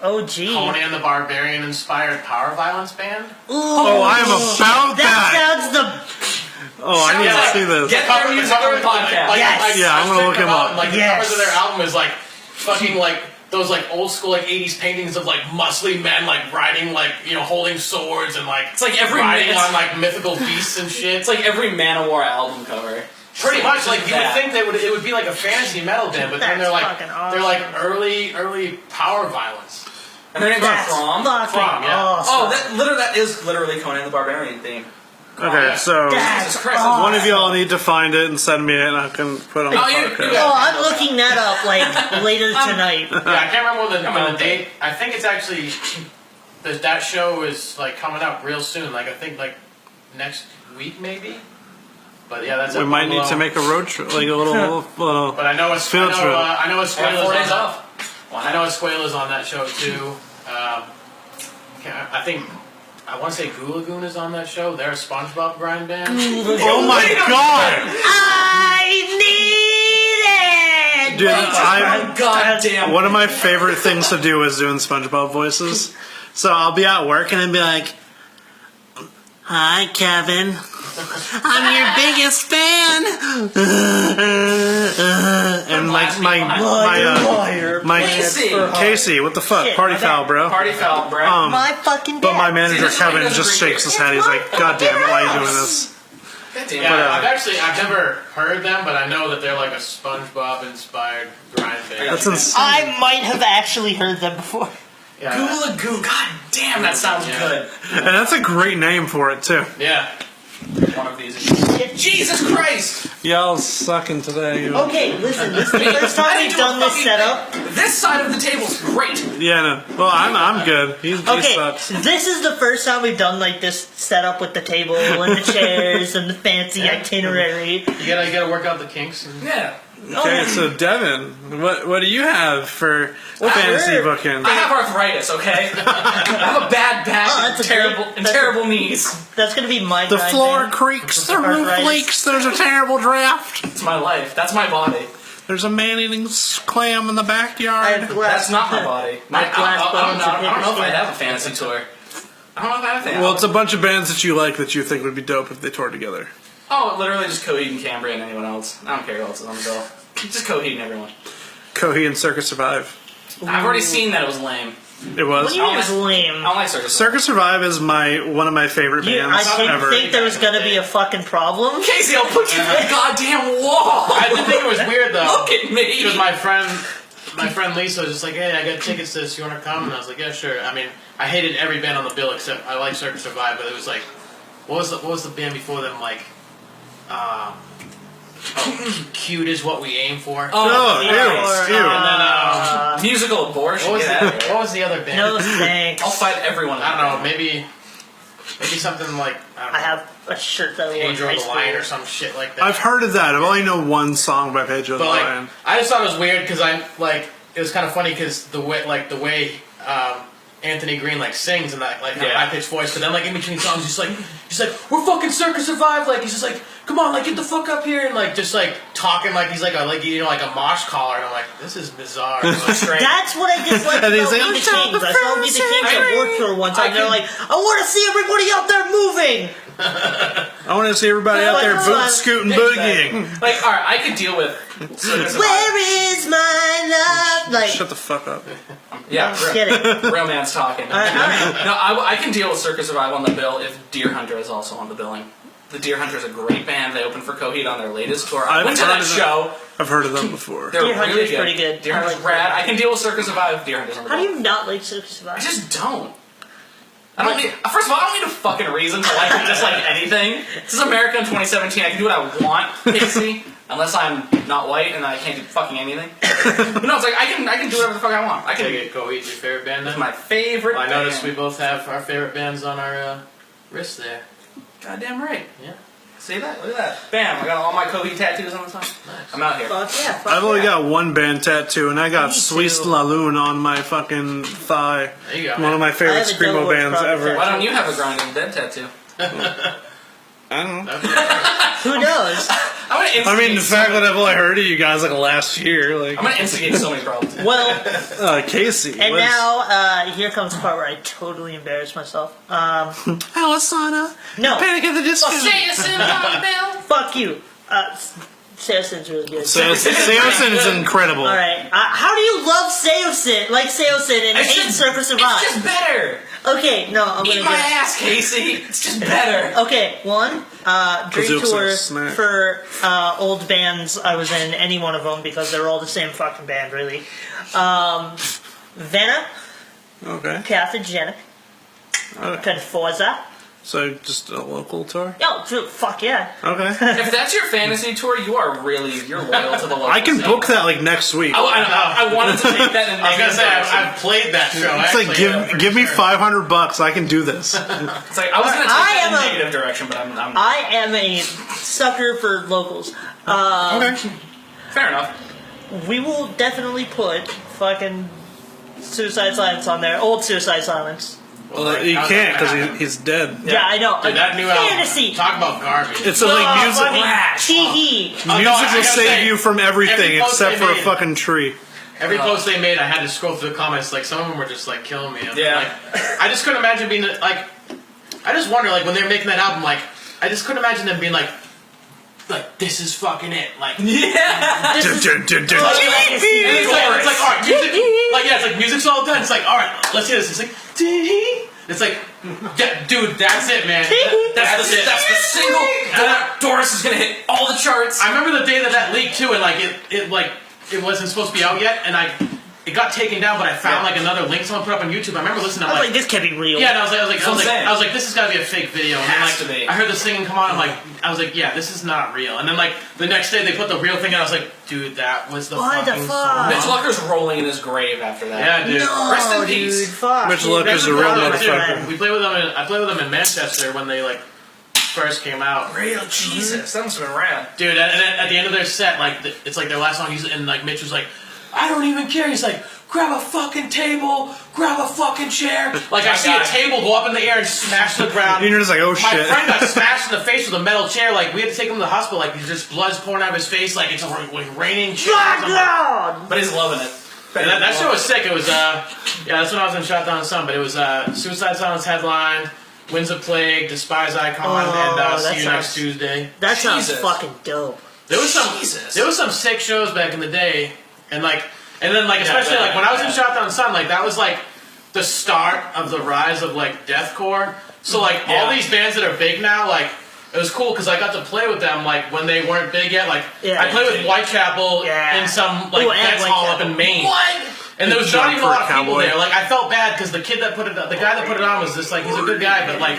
Oh, gee. Conan the Barbarian inspired power violence band. Oh, I am about that! That sounds Oh, I need to see this. Get their music on the podcast. Yes. Yeah, I'm gonna look him up. Like the Yes. covers of their album is like fucking like those like old school like 80s paintings of like muscly men like riding like holding swords and like It's like every riding minute- on like mythical beasts and shit. It's like every Manowar album cover. Pretty much like you would that. think it would be like a fantasy metal band, but then That's they're like fucking awesome. they're like early power violence. And their name's That's Crom. fucking Crom, yeah. awesome. Oh, that is literally Conan the Barbarian theme. Okay, so That's Jesus Christ. awesome. one of y'all need to find it and send me it, and I can put it on the Oh, you podcast. got- Oh, I'm looking that up like later tonight. Yeah, I can't remember Come when on. the date. I think it's actually that show is like coming up real soon. Like I think like next week maybe. But yeah, that's We at might need Bungalow. to make a road trip, like a little But I know field trip. I know I got 4 Escuela's days on off. I know Escuela's on that show too. I think I want to say Goo Lagoon is on that show. They're a SpongeBob grind band. Oh my god! I need it! Dude, Oh, goddamn. one of my favorite things to do is doing SpongeBob voices. So I'll be at work and I'll be like, "Hi, Kevin. I'm your biggest fan." And like my Casey. Casey, what the fuck? Shit, Party my foul, bad. bro. Party foul, bro. My fucking But my dad. manager this is why he Kevin doesn't just bring shakes his it. head. He's like, "God damn it, why are you doing this?" Goddamn. Yeah, I've never heard them, but I know that they're like a SpongeBob inspired grind band. That's insane. I might have actually heard them before. Yeah. Goo Lagoon. God damn, that sounds Yeah. good. And that's a great name for it too. Yeah. One of these. Jesus Christ! Y'all sucking today. Okay, listen, this is the first time I we've didn't do a done this fucking setup. thing. This side of the table's great. Yeah, no. Well, I'm good. He Okay, sucks. this is the first time we've done like this setup with the table and the chairs and the fancy itinerary. You gotta work out the kinks. And Yeah. Okay, so Devin, what do you have for fantasy sure. booking? I have arthritis, okay? I have a bad back Oh, and that's a terrible great- and that's a- terrible knees. That's gonna be my The grind floor band. creaks, the roof Arthritis. leaks, there's a terrible draft. It's my life. That's my body. There's a man-eating clam in the I backyard. have glass. That's not my body. My glass bones and I don't know if I paper have a fantasy tour. I don't know if I have a fantasy Well, it's a bunch of bands that you like that you think would be dope if they toured together. Oh, literally just Coheed and Cambria and anyone else. I don't care who else is on the bill. Just Coheed and everyone. Coheed and Circus Survive. I've already seen that it was lame. It was. What do you mean it's I lame? don't like Circus. Circus Survive is one of my favorite I bands didn't ever. think there was gonna be a fucking problem. Casey, I'll put you through the goddamn wall. I did think it was weird though. Look at me. Because my friend my friend Lisa was just like, hey, I got tickets to this. You want to come? And I was like, yeah, sure. I mean, I hated every band on the bill except I like Circus Survive, but it was like, what was the band before them? Like, Cute is What We Aim For. Oh, ew. And then, Musical abortion. what was the other band? No thanks. I'll fight everyone. I don't know, maybe something like, I don't know, I have a shirt that I wore in Pedro high the school. Lion or some shit like that. I've heard of that. I've only know one song by Pedro the But like, Lion. I just thought it was weird because it was kind of funny because the way Anthony Green like sings in that like high pitched voice, but then like in between songs he's like we're fucking Circus Survive, like he's just like come on, like get the fuck up here and like just like talking like he's like a mosh collar, and I'm like this is bizarre. Strange. That's what I dislike And about he's like, Meet the "I'm Kings. I saw Meet the Kings at Warped Tour one time. They're like, I want to see everybody out there moving. I want to see everybody out there boot scooting, boogieing. Like, all right, I could deal with. Where is my love? Like, Shut the fuck up. Yeah, get it. real man's talking. All right. No, I can deal with Circus Survive on the bill if Deer Hunter is also on the billing. The Deer Hunter is a great band. They opened for Coheed on their latest tour. I I've went to heard that of them. show. I've heard of them before. They're Deer Hunter's really good. pretty good. Deer I Hunter's like rad. that. I can deal with Circus Survive. Deer Hunter's on the How do bill. you not like Circus I Survive? just don't. I don't need. First of all, I don't need a fucking reason to like just like anything. This is America in 2017. I can do what I want, Casey, unless I'm not white and I can't do fucking anything. But no, it's like I can do whatever the fuck I want. I can. Take it, Coheed's your favorite band It's then? my favorite. Well, I noticed we band. both have our favorite bands on our wrists there. Goddamn right. Yeah. See that? Look at that. Bam! I got all my Coheed tattoos on the side. I'm out here. Fuck yeah. Fuck I've only yeah. got one band tattoo, and I got Me Swiss too. La Lune on my fucking thigh. There you go. One of my I favorite have a screamo Doughboy bands Project ever. Why don't you have a Grinding Dead tattoo? I don't know. Who knows? I'm gonna instigate I mean, the fact that I've only heard of you guys like last year, like I'm gonna instigate so many problems. Well, Casey. and what's- now here comes the part where I totally embarrass myself. Alisana, No, Panic at the Disco. fuck you. Seosin's really good. Samson is incredible. All right. How do you love Seosin, like Seosin, and It's hate just- Circus Survive? It's just better. Okay, no, I'm Eat gonna my get. ass, Casey. It's just better. Okay, one, Dream Kazook's Tour a snack. for old bands I was in, any one of them, because they're all the same fucking band, really. Vena, Okay. Cathogenic, Okay. Conforza. So just a local tour. Yo, dude, fuck yeah. Okay. If that's your fantasy tour, you're loyal to the local I can scene. book that like next week. I wanted to take that in I was gonna say direction. I've played that show. It's like actually, give me $500. I can do this. It's like I was gonna take I that in am a- negative direction, but I'm I am a sucker for locals. Okay. fair enough. We will definitely put fucking Suicide Silence on there. Old Suicide Silence. Well, you can't because he's dead. Yeah, I know. Dude, that new Fantasy. album. Talk about garbage. It's like music. Tee-hee. Oh, no, I Music will gotta save say, you from everything every post except they for a made- fucking tree. Every post they made, I had to scroll through the comments. Like some of them were just like killing me. Yeah. Like, I just couldn't imagine being like. I just wonder, like when they were making that album, like I just couldn't imagine them being like this is fucking it. Like This is- it's like all right, music. Like yeah, it's like music's all done. It's like all right, let's hear this. It's like it's like yeah, dude, that's it, man. That's it. That's the single. Doris is gonna hit all the charts. I remember the day that leaked too, and like it wasn't supposed to be out yet, and it got taken down, but I found like another link someone put up on YouTube. I remember listening. I was like, this can't be real. yeah, and I was insane. like, this has got to be a fake video. And then, Has like, to be. I heard the singing come on. I was like, yeah, this is not real. And then like the next day they put the real thing out. I was like, dude, that was the What the fucking fuck? song. Mitch Lucker's rolling in his grave after that. Yeah, dude. No, Rest in dude, peace. fuck. Mitch Dude, Lucker's that's a real problem, motherfucker. man. We played with them. I played with them in Manchester when they like first came out. Real Jesus, that must have been rad. Dude, and at the end of their set, like it's like their last song, and like Mitch was like, "I don't even care." He's like, "Grab a fucking table, grab a fucking chair." Like I see a table go up in the air and smash to the ground. And you're just like, oh My shit. friend got smashed in the face with a metal chair. Like we had to take him to the hospital. Like just blood's pouring out of his face. Like it's like raining chairs. My I'm like- God! But he's loving it. And that show was sick. It was yeah, that's when I was in Shot Down Sun. But it was Suicide Silence headline, Winds of Plague, Despise Icon, and that See You sounds- Next Tuesday. That sounds Jesus. fucking dope. There was some Jesus. there was some sick shows back in the day, and then especially like when I was in Shot Down Sun, like that was like the start of the rise of like deathcore. So like all Yeah. these bands that are big now, like it was cool because I got to play with them like when they weren't big yet. Like Yeah. I played with Whitechapel in some like Ooh, and dance hall up Whitechapel. in Maine. What? And there was Jump not even a for lot a of people cowboy. there. Like I felt bad because the kid that put it, the guy that put it on was just like he's a good guy, but like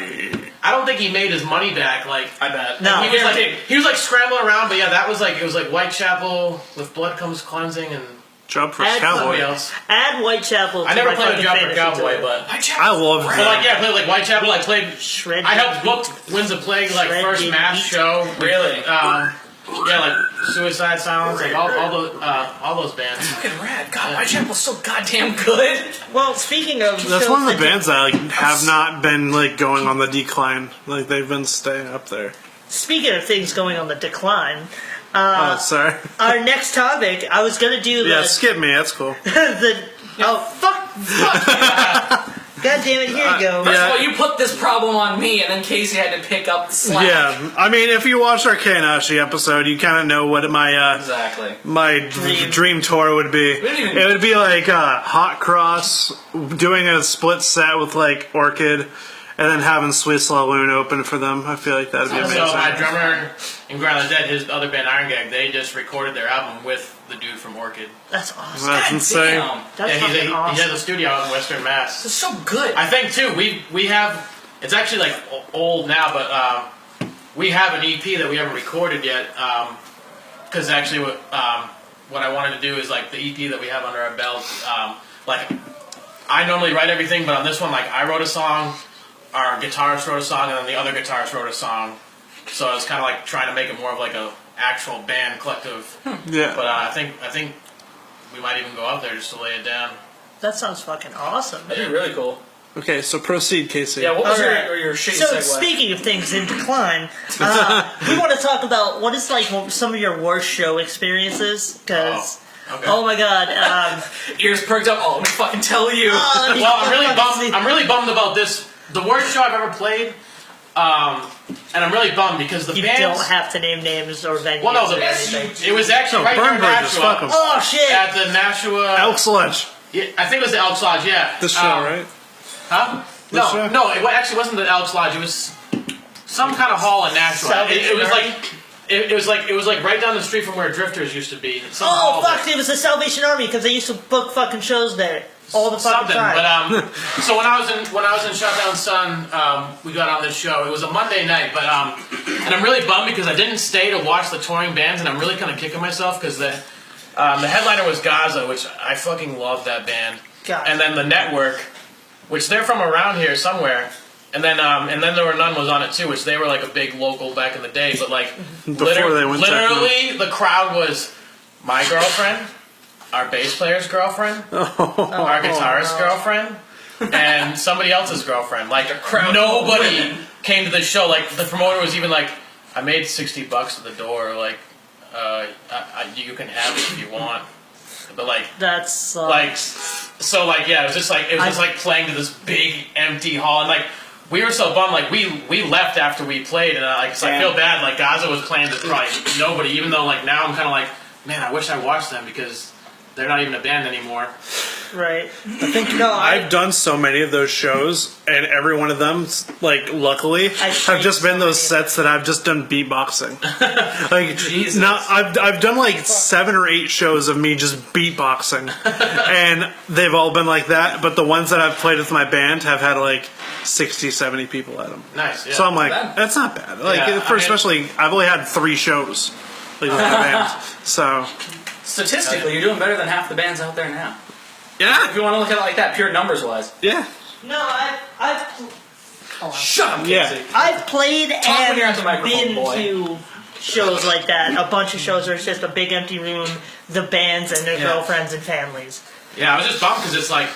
I don't think he made his money back. Like I bet. No. he was like scrambling around, but yeah, that was like it was like Whitechapel with blood comes cleansing and Jump for Add somebody cowboy. else. Add Whitechapel. I to never my played with fucking Jump for fantasy Cowboy, team. but I love but like yeah, I played like Whitechapel. I played. Shred. I helped book Winds of Plague like Shred first Dig mass Meat. show. Really? Yeah, like Suicide Silence, like all those bands. Fucking rad. God, Whitechapel's so goddamn good. Well, speaking of, That's shows one of the that bands that like have not been like going on the decline. Like they've been staying up there. Speaking of things going on the decline, Oh, sorry. our next topic, I was gonna do Yeah, the skip me. That's cool. God damn it! Here you go. First Yeah. of all, you put this problem on me, and then Casey had to pick up the slack. Yeah, I mean, if you watched our Kainashi episode, you kind of know what my Exactly. my dream tour would be. didn't even- It would be like Hot Cross doing a split set with like Orchid, and then having Sweet Saloon open for them. I feel like that'd be amazing. So my drummer in Ground of the Dead, his other band Iron Gag, they just recorded their album with the dude from Orchid. That's awesome. That's insane. Damn. That's Yeah, fucking he awesome. has a studio out in Western Mass. This is so good. I think too. We have. It's actually like old now, but we have an EP that we haven't recorded yet. Because actually, what I wanted to do is like the EP that we have under our belt. Like I normally write everything, but on this one, like I wrote a song, our guitarist wrote a song, and then the other guitarist wrote a song. So I was kind of like trying to make it more of like a actual band collective. Yeah. But I think we might even go out there just to lay it down. That sounds fucking awesome. That'd be really cool. Okay, so proceed, Casey. Yeah, what was Alright. your shitty So segue? speaking of things in decline, we want to talk about what is like some of your worst show experiences. Because Okay. oh my god, Ears perked up. Oh, let me fucking tell you. Well, I'm really bummed about this. The worst show I've ever played, and I'm really bummed because the you bands. don't have to name names or venues Well, no, or the, anything. it was actually No, right near Burnbridge is Nashua. fucking- Oh shit! At the Nashua. Elk Sledge. Yeah, I think it was the Elks Lodge. Yeah. This show, right? Huh? This No, show? no, it actually wasn't the Elks Lodge. It was some kind of hall in Nashua. Salvation It was Army? like. It was like right down the street from where Drifters used to be. Some Oh hall fuck! there. It was the Salvation Army because they used to book fucking shows there all the fucking Something, time. but so when I was in Shutdown Sun, we got on this show. It was a Monday night, but and I'm really bummed because I didn't stay to watch the touring bands, and I'm really kind of kicking myself because the headliner was Gaza, which I fucking love that band, God. and then the Network, which they're from around here somewhere. And then There Were None was on it too, which they were like a big local back in the day. But like Before they went literally, the crowd was my girlfriend, our bass player's girlfriend, our guitarist's girlfriend, and somebody else's girlfriend. Like nobody came to the show. Like the promoter was even like, "I made $60 at the door. Like, you can have it if you want." But like. That's Like, so like, yeah, it was just like playing to this big empty hall, and like, we were so bummed, like, we left after we played, and so I feel bad, like, Gaza was playing to probably nobody, even though, like, now I'm kind of like, man, I wish I watched them, because they're not even a band anymore. right. I think no. I've done so many of those shows, and every one of them, like, luckily, have just been those sets that I've just done beatboxing. Like, Jesus. now I've done like 7 or 8 shows of me just beatboxing, and they've all been like that. But the ones that I've played with my band have had like 60, 70 people at them. Nice, yeah. So I'm like, Not bad. that's not bad. Like, Yeah, for I mean- especially, I've only had 3 shows like, with my band. So Statistically, you're doing better than half the bands out there now. If yeah, you want to look at it like that, pure numbers wise. yeah, No, I've Shut up, Casey. yeah. I've played when you're at the and microphone, been boy. to shows like that. A bunch of shows where it's just a big empty room, the bands and their Yeah. girlfriends and families. Yeah, I was just bummed, because it's like,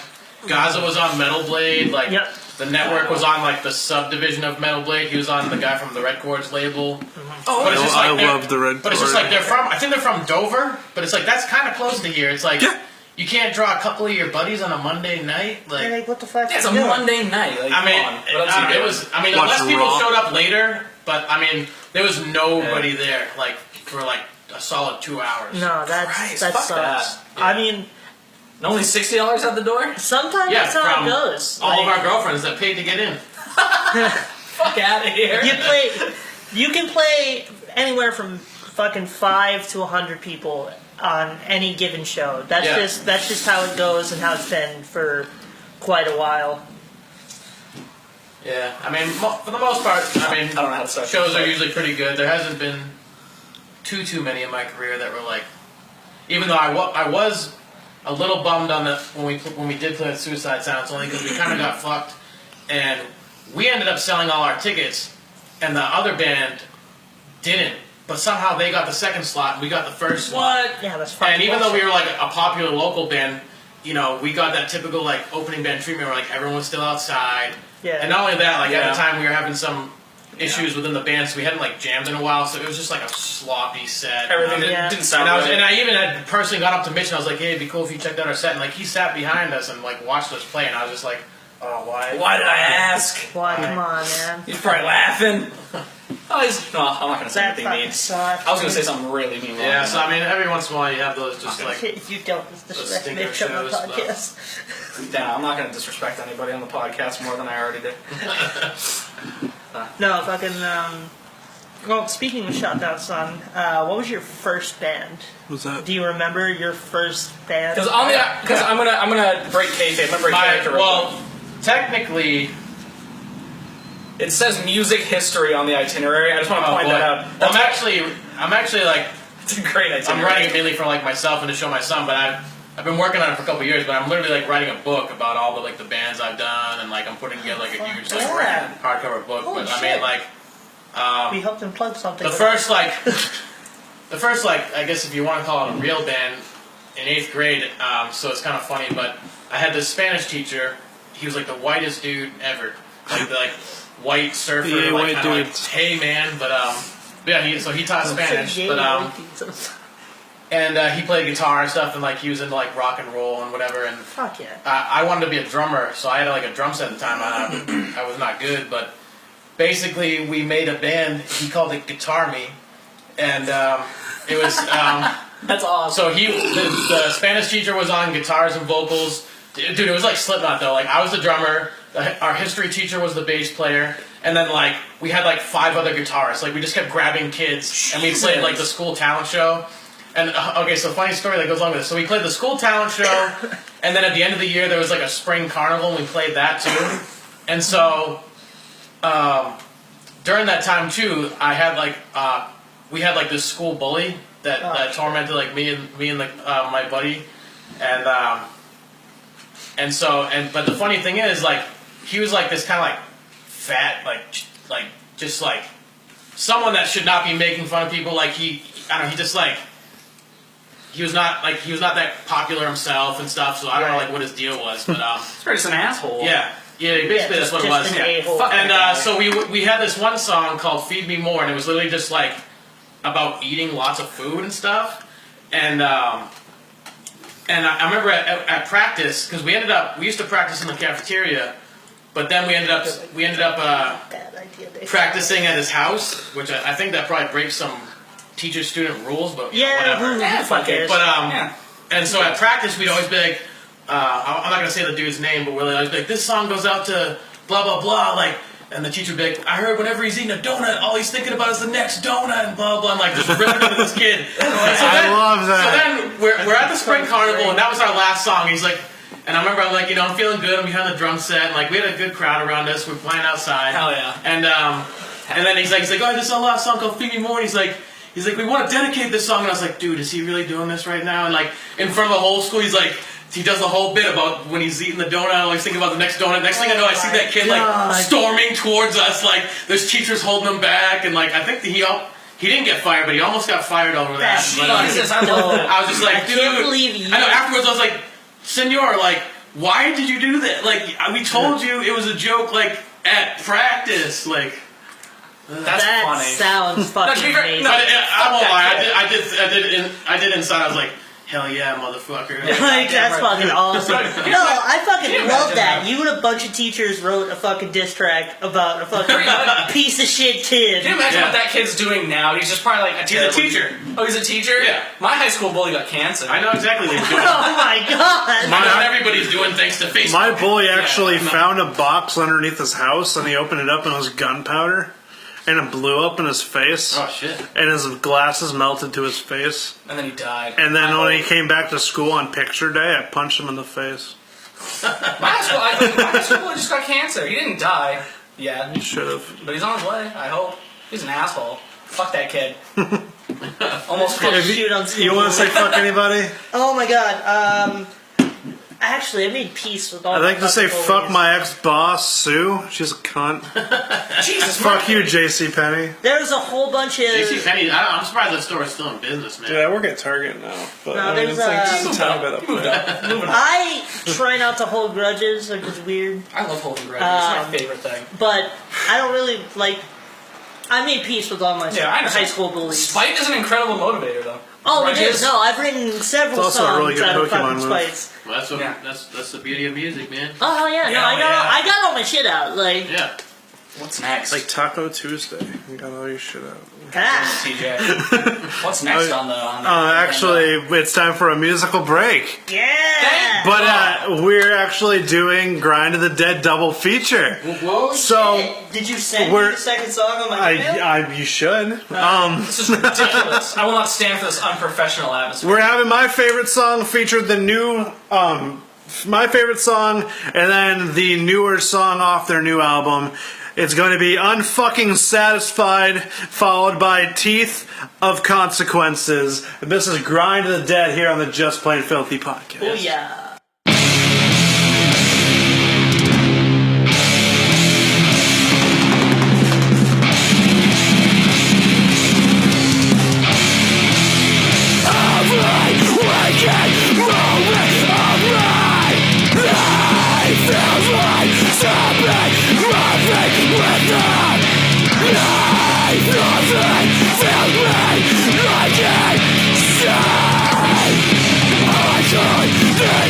Gaza was on Metal Blade, like, Yep. the Network was on, like, the subdivision of Metal Blade, he was on the guy from the Red Chords label. Oh, But it's just I like they're- love the Red But it's just Chord. like I think they're from Dover, but it's like that's kind of close to here. It's like Yeah. you can't draw a couple of your buddies on a Monday night. They're Like like, what the fuck? yeah, it's a you doing? Monday night. Like, I mean, come on. What else you it doing? was. I mean, Watch unless people Raw. showed up later, but I mean, there was nobody there. Like for like a solid 2 hours. No, that Christ, that fuck sucks. that. I mean, And only $60 at the door? sometimes Yeah, that's how from it goes. all of Like, our girlfriends that paid to get in. Fuck out of here. you play. You can play anywhere from fucking 5 to 100 people on any given show. That's just how it goes and how it's been for quite a while. Yeah, I mean, for the most part, I mean, I don't know how to start. shows are usually pretty good. There hasn't been too many in my career that were like, even though I was a little bummed on the when we did play with Suicide Silence, only because we kind of got fucked, and we ended up selling all our tickets, and the other band didn't. But somehow they got the second slot, and we got the first slot. What? Yeah, that's fucking And even though we bullshit. were like a popular local band, you know, we got that typical like opening band treatment where like everyone was still outside. Yeah. And not only that, like Yeah. at the time we were having some issues within the band, so we hadn't like jammed in a while, so it was just like a sloppy set. Everything Yeah. didn't sound And right. I even had personally got up to Mitch and I was like, hey, it'd be cool if you checked out our set. And like he sat behind us and like watched us play, and I was just like, oh, why? Why did I ask? Why? Come on, man. He's probably laughing. Oh, no, I'm not gonna say That anything fucking mean. sucks. I was gonna say something really mean. Yeah, so I mean, every once in a while you have those just like. You don't disrespect stinker Mitch on the shows, but- podcast. Yeah, I'm not gonna disrespect anybody on the podcast more than I already did. No, fucking. Well, speaking of Shot Down Son, what was your first band? What's that? Do you remember your first band? Because I'm gonna break kayfabe. I'm gonna break character. real quick. Well, technically, It says music history on the itinerary. I just want to point that out. Well, That's I'm actually like it's a great itinerary. I'm writing it mainly for like myself and to show my son, but I've been working on it for a couple of years. But I'm literally like writing a book about all the like the bands I've done, and like I'm putting together like a huge like Yeah. hardcover book. Holy But I shit. mean like We helped him plug something. the first like I guess if you want to call it a real band in 8th grade. So it's kind of funny, but I had this Spanish teacher. He was like the whitest dude ever, like the white surfer, Yeah, like white kind of like dudes. hey man. But yeah, he taught Spanish, but and he played guitar and stuff, and like he was into like rock and roll and whatever. And Fuck yeah. I wanted to be a drummer, so I had like a drum set at the time. I was not good, but basically we made a band. He called it Guitar Me, and it was That's awesome. so the Spanish teacher was on guitars and vocals. Dude, it was like Slipknot though. Like I was the drummer. Our history teacher was the bass player, and then like we had like 5 other guitarists. Like we just kept grabbing kids, and we played like the school talent show. And okay, so funny story that goes along with this. So we played the school talent show, and then at the end of the year there was like a spring carnival, and we played that too. And so during that time too, I had like we had like this school bully that tormented like me and my buddy, but the funny thing is like he was like this kind of like fat like just like someone that should not be making fun of people. Like he just like. He was not that popular himself and stuff, so I don't know like what his deal was, but He's just an asshole. yeah, basically that's what it was. An Yeah. a-hole Fuck kind of And guy. so we had this one song called "Feed Me More," and it was literally just like about eating lots of food and stuff. And I remember at practice because we used to practice in the cafeteria, but then we ended up Bad idea, Dave. practicing at his house, which I think that probably breaks some teacher-student rules, but Yeah, whatever. who the fuck cares? But Yeah. and so at practice we'd always be like, I'm not gonna say the dude's name, but we'll always be like, this song goes out to blah blah blah, like, and the teacher would be like, I heard whenever he's eating a donut, all he's thinking about is the next donut, and blah blah, and like just ripping into this kid. And so I love that. So then we're at the spring carnival, and that was our last song. He's like, and I remember I'm like, I'm feeling good. I'm behind the drum set, and like we had a good crowd around us. We're playing outside. Hell yeah. And then he's like, oh, this is a last song called "Feed Me More." And he's like, we want to dedicate this song. And I was like, dude, is he really doing this right now? And like, in front of the whole school, he's like, he does the whole bit about when he's eating the donut, always thinking about the next donut. Next thing I know, I see that kid like God. storming towards us, like there's teachers holding him back, and like I think he didn't get fired, but he almost got fired over that. That's But, Jesus, I love that. I was just like, I dude, can't believe you. I know. Afterwards, I was like, Senor, like, why did you do that? Like, we told you it was a joke, like at practice, like. That's that funny. sounds fucking to be fair, amazing. no, But I won't lie. kid. I did inside. I was like, hell yeah, motherfucker. Like, that's fucking awesome. No, I fucking Can you love imagine that. that? You and a bunch of teachers wrote a fucking diss track about a fucking piece of shit kid. Can you imagine Yeah. what that kid's doing now? He's just probably like a He's a terrible teacher. Oh, he's a teacher? Yeah. My high school bully got cancer. I know exactly what you're doing. Oh my god! Not everybody's doing thanks to Facebook. My bully actually found a box underneath his house, and he opened it up, and it was gunpowder. and it blew up in his face. Oh shit. And his glasses melted to his face. And then he died. And then I when he hope. came back to school on picture day, I punched him in the face. My high school boy just got cancer. He didn't die yet, Should have. but he's on his way. I hope. He's an asshole. Fuck that kid. Almost Fuck finished. shoot on school. You want to say fuck anybody? Oh my god. Actually, I made peace with all. I'd like my to say fucking fuck bullies. my ex-boss, Sue. She's a cunt. Jesus, Fuck you, J.C. Penney. There's a whole bunch of. JC Penney, I'm surprised that store's still in business, man. Dude, I work at Target now. But No, I mean, there's, it's like uh, just a tiny bit up there. I try not to hold grudges, which is weird. I love holding grudges. It's my favorite thing. But I don't really like. I made peace with all my Yeah, I understand. high school bullies. Spite is an incredible motivator, though. Oh, it Grudges? is. No, I've written several It's also a songs really good out of Pokemon fucking move. spites. Well, that's what, Yeah. that's the beauty of music, man. Oh yeah, no, Yeah, I got all my shit out. Like, Yeah. What's next? Like Taco Tuesday. You got all your shit out. ah, TJ. What's next on the? Actually, it's time for a musical break. yeah. But we're actually doing Grind of the Dead double feature. Holy so, shit. Did you send me we're- the second song on my email? You should. This is ridiculous. I will not stand for this unprofessional atmosphere. We're having my favorite song featured the new, my favorite song, and then the newer song off their new album. It's going to be Unfucking Satisfied, followed by Teeth of Consequences. And this is Grind of the Dead here on the Just Plain Filthy podcast. Oh yeah. I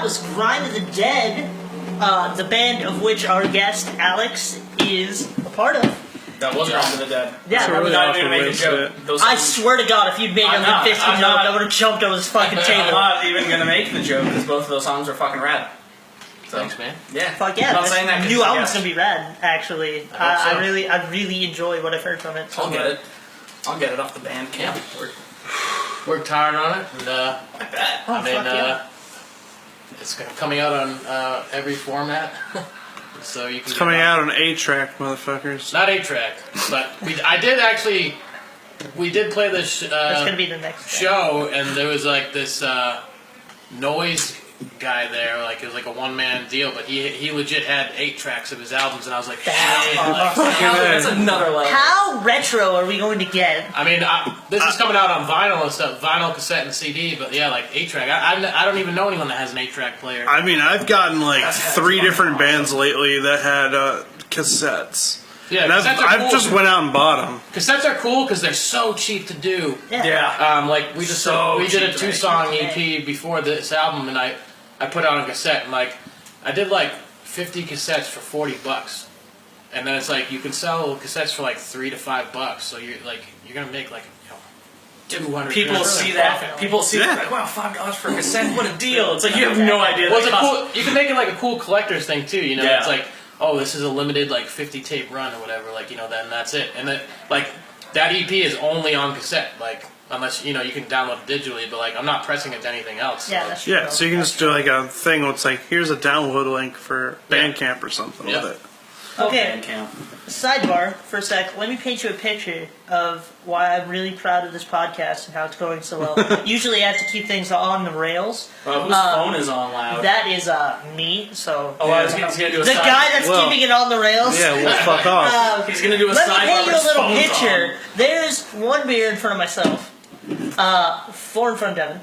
that was Grind of the Dead, the band of which our guest Alex is a part of. That was Grind of the Dead. Yeah, So really not off even the gonna make a list, joke. yeah. Those I songs- swear to God, if you'd made a I'm not- Limp Bizkit I'm joke, not- I would have jumped over this fucking I'm table. not even gonna make the joke because both of those songs are fucking rad. So, Thanks, man. yeah. Fuck yeah, I'm not this saying that 'cause new it's a album's guest. gonna be rad. Actually, I hope so. I really enjoy what I've heard from it. I'll get it. I'll get it off the band camp. Worked hard on it, and I bet. Oh, I mean, fuck yeah. it's coming out on every format, so you can. It's coming out on 8-track, motherfuckers. Not 8-track, but we did play this That's gonna be the next show, and there was like this noise guy there, like it was like a one-man deal, but he legit had 8 tracks of his albums, and I was like, shit. That's another level. How retro are we going to get? I mean, this is coming out on vinyl and stuff, vinyl, cassette, and CD, but yeah, like 8-track. I don't even know anyone that has an 8-track player. I mean, I've gotten like That's 3 fucking different awesome. bands lately that had cassettes. Yeah, And cassettes are I've cool. just went out and bought them. Cassettes are cool because they're so cheap to do. Yeah. Like we just So we did a cheap to make. 2-song EP before this album, and I put it on a cassette, and like I did like 50 cassettes for $40, and then it's like you can sell cassettes for like $3 to $5, so you're gonna make like 200. People $300 see profit. that. People see that. Like, wow, $5 for a cassette. What a deal! It's like you have no idea. Well, it's that a costs- cool. You can make it like a cool collector's thing too. You know, Yeah. it's like, oh, this is a limited like 50 tape run or whatever. Like, you know, then that's it. And then like that EP is only on cassette. Like, unless you know you can download it digitally, but like I'm not pressing it to anything else. Yeah, that's true. Yeah, so you can just do like a thing where it's like, here's a download link for Bandcamp or something Yeah. with it. Okay, Bandcamp. sidebar for a sec. Let me paint you a picture of why I'm really proud of this podcast and how it's going so well. Usually I have to keep things on the rails. Whose phone is on loud? That is me, so... Oh, I was gonna do a the side. guy that's Well, keeping it on the rails. Yeah, well, fuck off. He's gonna do a Let me sidebar. paint you but a his little phone's picture. on. There's one beer in front of myself. 4 in front of Devin.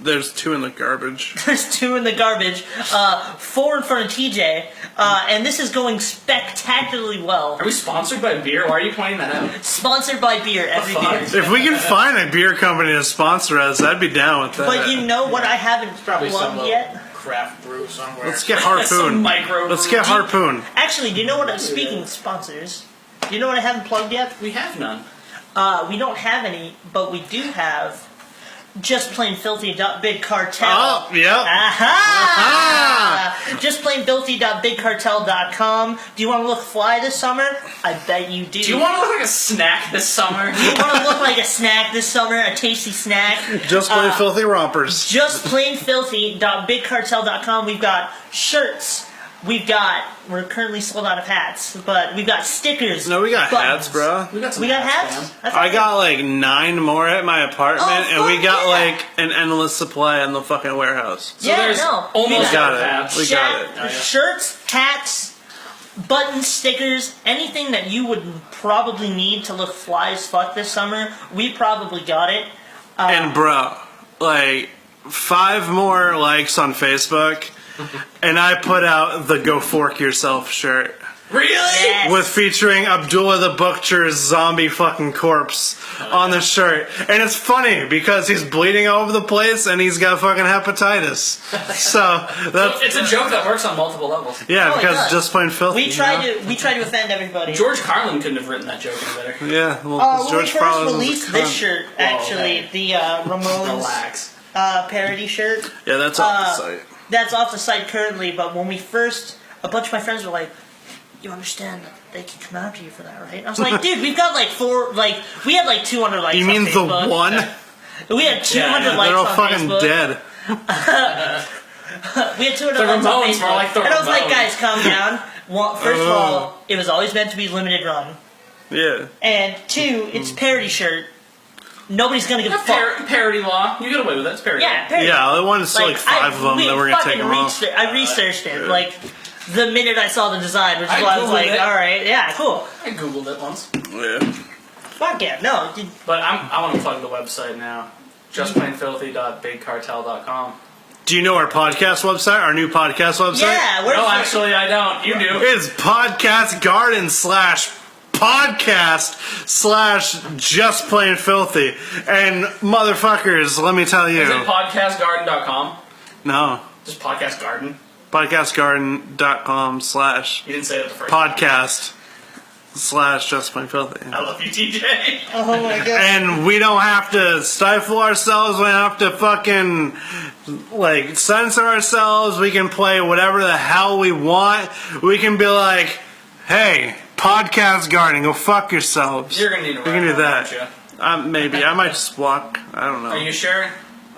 There's 2 in the garbage. There's 2 in the garbage. 4 in front of TJ. And this is going spectacularly well. Are we sponsored by beer? Why are you pointing that out? Sponsored by beer, every fuck? beer. If we can find a beer company to sponsor us, I'd be down with that. But you know what I haven't Probably some plugged little yet? craft brew somewhere. Let's get Some Harpoon. micro. Let's get Harpoon. Actually, do you know what I'm speaking of sponsors? Do you know what I haven't plugged yet? We have none. We don't have any, but we do have Just Plain Filthy Big Cartel. Oh, yep. Aha! Just Plain Filthy.BigCartel.com. Do you want to look fly this summer? I bet you do. Do you want to look like a snack this summer? You want to look like a snack this summer, a tasty snack? Just plain filthy rompers. JustPlainFilthy.BigCartel.com. We've got shirts. We're currently sold out of hats, but we've got stickers. No, we got buttons. hats, bro. We got some We got hats, hats? man. That's I got like 9 more at my apartment, Oh, and we fuck got yeah. like an endless supply in the fucking warehouse. So Yeah, there's no. almost We got no it. hats. We got it. Oh, yeah. Shirts, hats, buttons, stickers, anything that you would probably need to look fly as fuck this summer, we probably got it. And bro, like 5 more likes on Facebook, and I put out the Go Fork Yourself shirt. Really? Yes. With featuring Abdullah the Butcher's zombie fucking corpse on the shirt. And it's funny because he's bleeding all over the place and he's got fucking hepatitis. So that's It's a joke that works on multiple levels. yeah, Oh, it because does. just plain filthy. We tried to offend everybody. George Carlin couldn't have written that joke any better. Yeah, well, 'cause When we George first Carlin was a released this cunt. shirt, actually, okay. the Ramones Relax. parody shirt, Yeah, that's off the site. that's off the site currently, but when we first, a bunch of my friends were like, you understand that they can come after you for that, right? And I was like, dude, we've got like we had like 200 likes You on mean the Facebook. one? We had 200 yeah, likes They're all on fucking Facebook. dead. We had 200 The likes on Ramones, Facebook. more like the and I was like, Ramones. guys, calm down. First of all, it was always meant to be limited run. Yeah. And 2, it's parody shirt. Nobody's gonna give a fuck. Parody law. You get away with it. It's parody Yeah, law. parody. Yeah, I wanted to see like 5 of them, we then we're gonna take fucking them off. I researched it, like, the minute I saw the design, which is why I was Googled like, it. alright, yeah, cool. I googled it once. Yeah. Fuck yeah, no. But I want to plug the website now. JustPlainFilthy.BigCartel.com. Do you know our podcast website? Our new podcast website? Yeah, where's No, actually, I don't. You do. It's Podcast Garden /podcast/ Just Plain Filthy. And motherfuckers, let me tell you. Is it podcastgarden.com? No. Just Podcast Garden. Podcastgarden.com/ You didn't say that the first podcast / Just Plain Filthy. I love you, TJ. Oh my god. And we don't have to stifle ourselves. We don't have to fucking like censor ourselves. We can play whatever the hell we want. We can be like, hey, Podcast Garden, go fuck yourselves. You're gonna need to We can do aren't that. you? Maybe. I might just block. I don't know. Are you sure?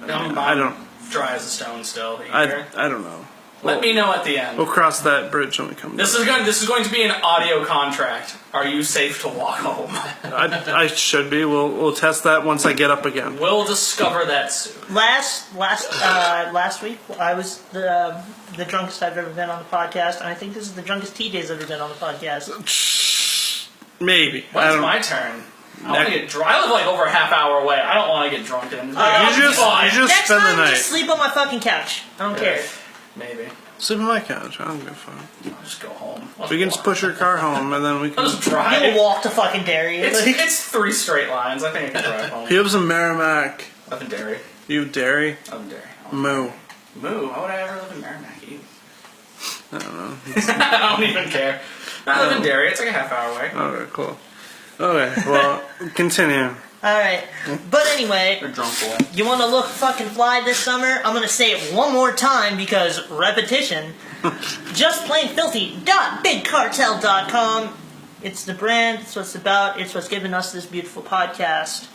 I'm I don't. dry as a stone still. Are you sure? I don't know. Let me know at the end. We'll cross that bridge when we come This down. is going to be an audio contract. Are you safe to walk home? I should be. We'll test that once I get up again. We'll discover that soon. Last week I was the drunkest I've ever been on the podcast, and I think this is the drunkest TJ's ever been on the podcast. Maybe. I When's don't. my turn? I want to get drunk. I live like over a half hour away. I don't want to get drunk. You just Next spend the time, night. just sleep on my fucking couch. I don't care. Maybe. Sleep on my couch. I don't give a fuck. I'll just go home. We can just push your car home, and then we I'll can. just drive. You'll walk to fucking Derry. It's 3 straight lines. I think I can drive home. He lives in Merrimack. Up in Derry. You dairy? Up in Derry. Moo. Moo. Why would I ever live in Merrimack? Ew. I don't know. I don't even care. I live in Derry. It's like a half hour away. Okay, cool. Okay, well, continue. Alright. But anyway, You're a drunk boy. you want to look fucking fly this summer? I'm going to say it one more time because repetition. JustPlainFilthy.BigCartel.com. It's the brand. It's what it's about. It's what's given us this beautiful podcast.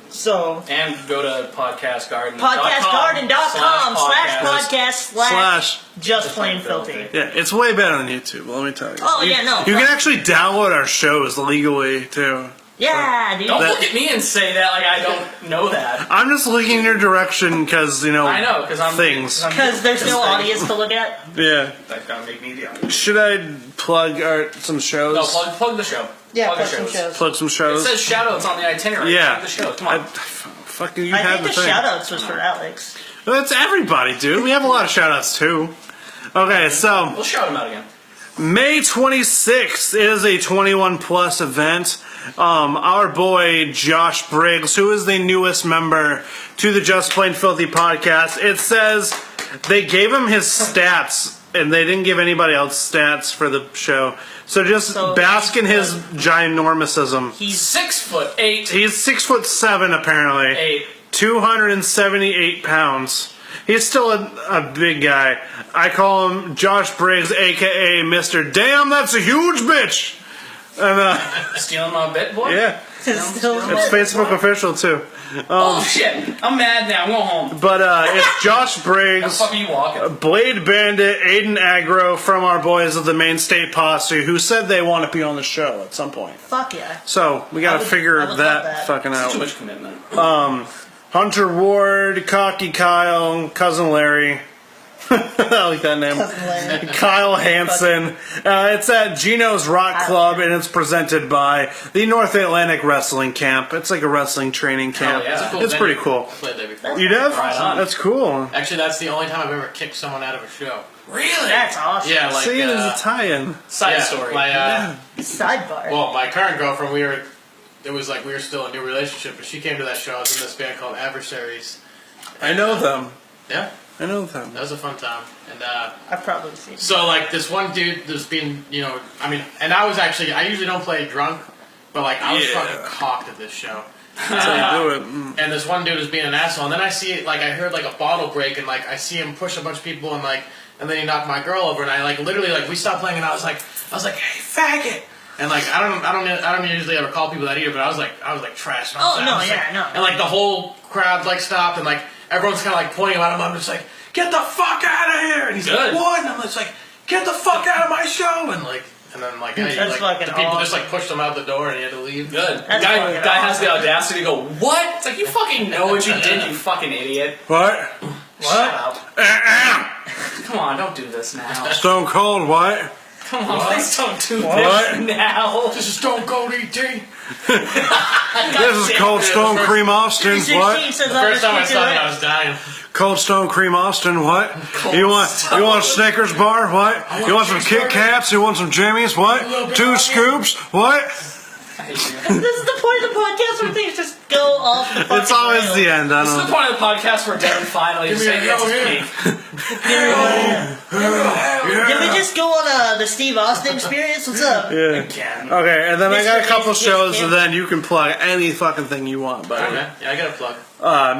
So, And go to podcastgarden.com. podcastgarden.com/podcast/ Just Plain Filthy. Yeah, it's way better than YouTube, let me tell you. Oh, yeah, no. You can actually download our shows legally, too. Yeah, dude. Don't look at me and say that like I don't know that. I'm just looking in your direction because, you know, I know, because I'm... things. Because there's no audience to look at. Yeah. That's gotta make me the audience. Should I plug some shows? No, plug the show. Yeah, plug plug the some shows. Plug some It shows? says shoutouts on the itinerary. Yeah. Plug the show. Come on. Fucking you I had think the the thing. shoutouts was for Alex. Well, that's everybody, dude. We have a lot of shoutouts, too. Okay, so... We'll shout him out again. May 26th is a 21 plus event. Our boy Josh Briggs, who is the newest member to the Just Plain Filthy podcast, it says they gave him his stats and they didn't give anybody else stats for the show. So just bask in his ginormousism. He's 6'8". He's 6'7" apparently. 8. 278 pounds. He's still a big guy. I call him Josh Briggs, aka Mr. Damn, that's a huge bitch. And Stealing my bit, boy? yeah, still. it's Facebook official too. Oh shit! I'm mad now. I'm going home. But it's Josh How the Briggs, fuck are you walking? Blade Bandit, Aiden Agro from our boys of the Main State Posse, who said they want to be on the show at some point. Fuck yeah. So we got to figure I would love that that. fucking Too out. much commitment. Hunter Ward, Cocky Kyle, Cousin Larry. I like that name. Cousin Larry. Kyle Hansen. It's at Gino's Rock Club, and it's presented by the North Atlantic Wrestling Camp. It's like a wrestling training camp. yeah. It's a cool It's venue. pretty cool. I played there before. You have? Right on. That's cool. Actually, that's the only time I've ever kicked someone out of a show. Really? That's awesome. Yeah, like See, there's a tie-in. Side yeah, story. My, Sidebar. well, my current girlfriend, it was like we were still in a new relationship, but she came to that show. I was in this band called Adversaries. I know them. Yeah, I know them. that was a fun time. And I've probably seen it. so like this one dude that's been, and I usually don't play drunk, but like I was Yeah. fucking cocked at this show. That's how you do it. And this one dude was being an asshole, and then I see like I heard like a bottle break, and like I see him push a bunch of people, and then he knocked my girl over, and I like literally like we stopped playing, and I was like, hey faggot, and like I don't usually ever call people that either, but I was like trash. And I was Oh, like- no, I was yeah, like- no. And like the whole crowd like stopped, and like everyone's kind of like pointing at him. I'm just like, get the fuck out of here, and he's like, Good. what? And I'm just like, get the fuck out of my show, and then like, That's the fucking people just awesome. like pushed him out the door, and he had to leave. Good. The That's guy fucking has awesome. the audacity to go, what? It's like, you fucking know what you did, you fucking idiot. What? Shut up. Come on, don't do this now. Stone Cold, what? Come on, please don't do What? this now. This is Stone Cold ET. This is Cold Stone Cream Austin, 316 what? says The first time I saw it, I was dying. Cold Stone Cream Austin, what? You want a Snickers bar, what? You want some Kit Kats? You want some Jimmys, what? 2 scoops, what? I hate you. This is the point of the podcast where things just go off the fucking It's always rails. the end. I This is the don't. point of the podcast where Devin finally Give just me a gets no his here. peak. Did we just go on the Steve Austin experience? What's up? Yeah. Again. Okay, and then I got a Mr. couple Easy shows, Kid. and then you can plug any fucking thing you want, buddy. Okay. Yeah, I got a plug.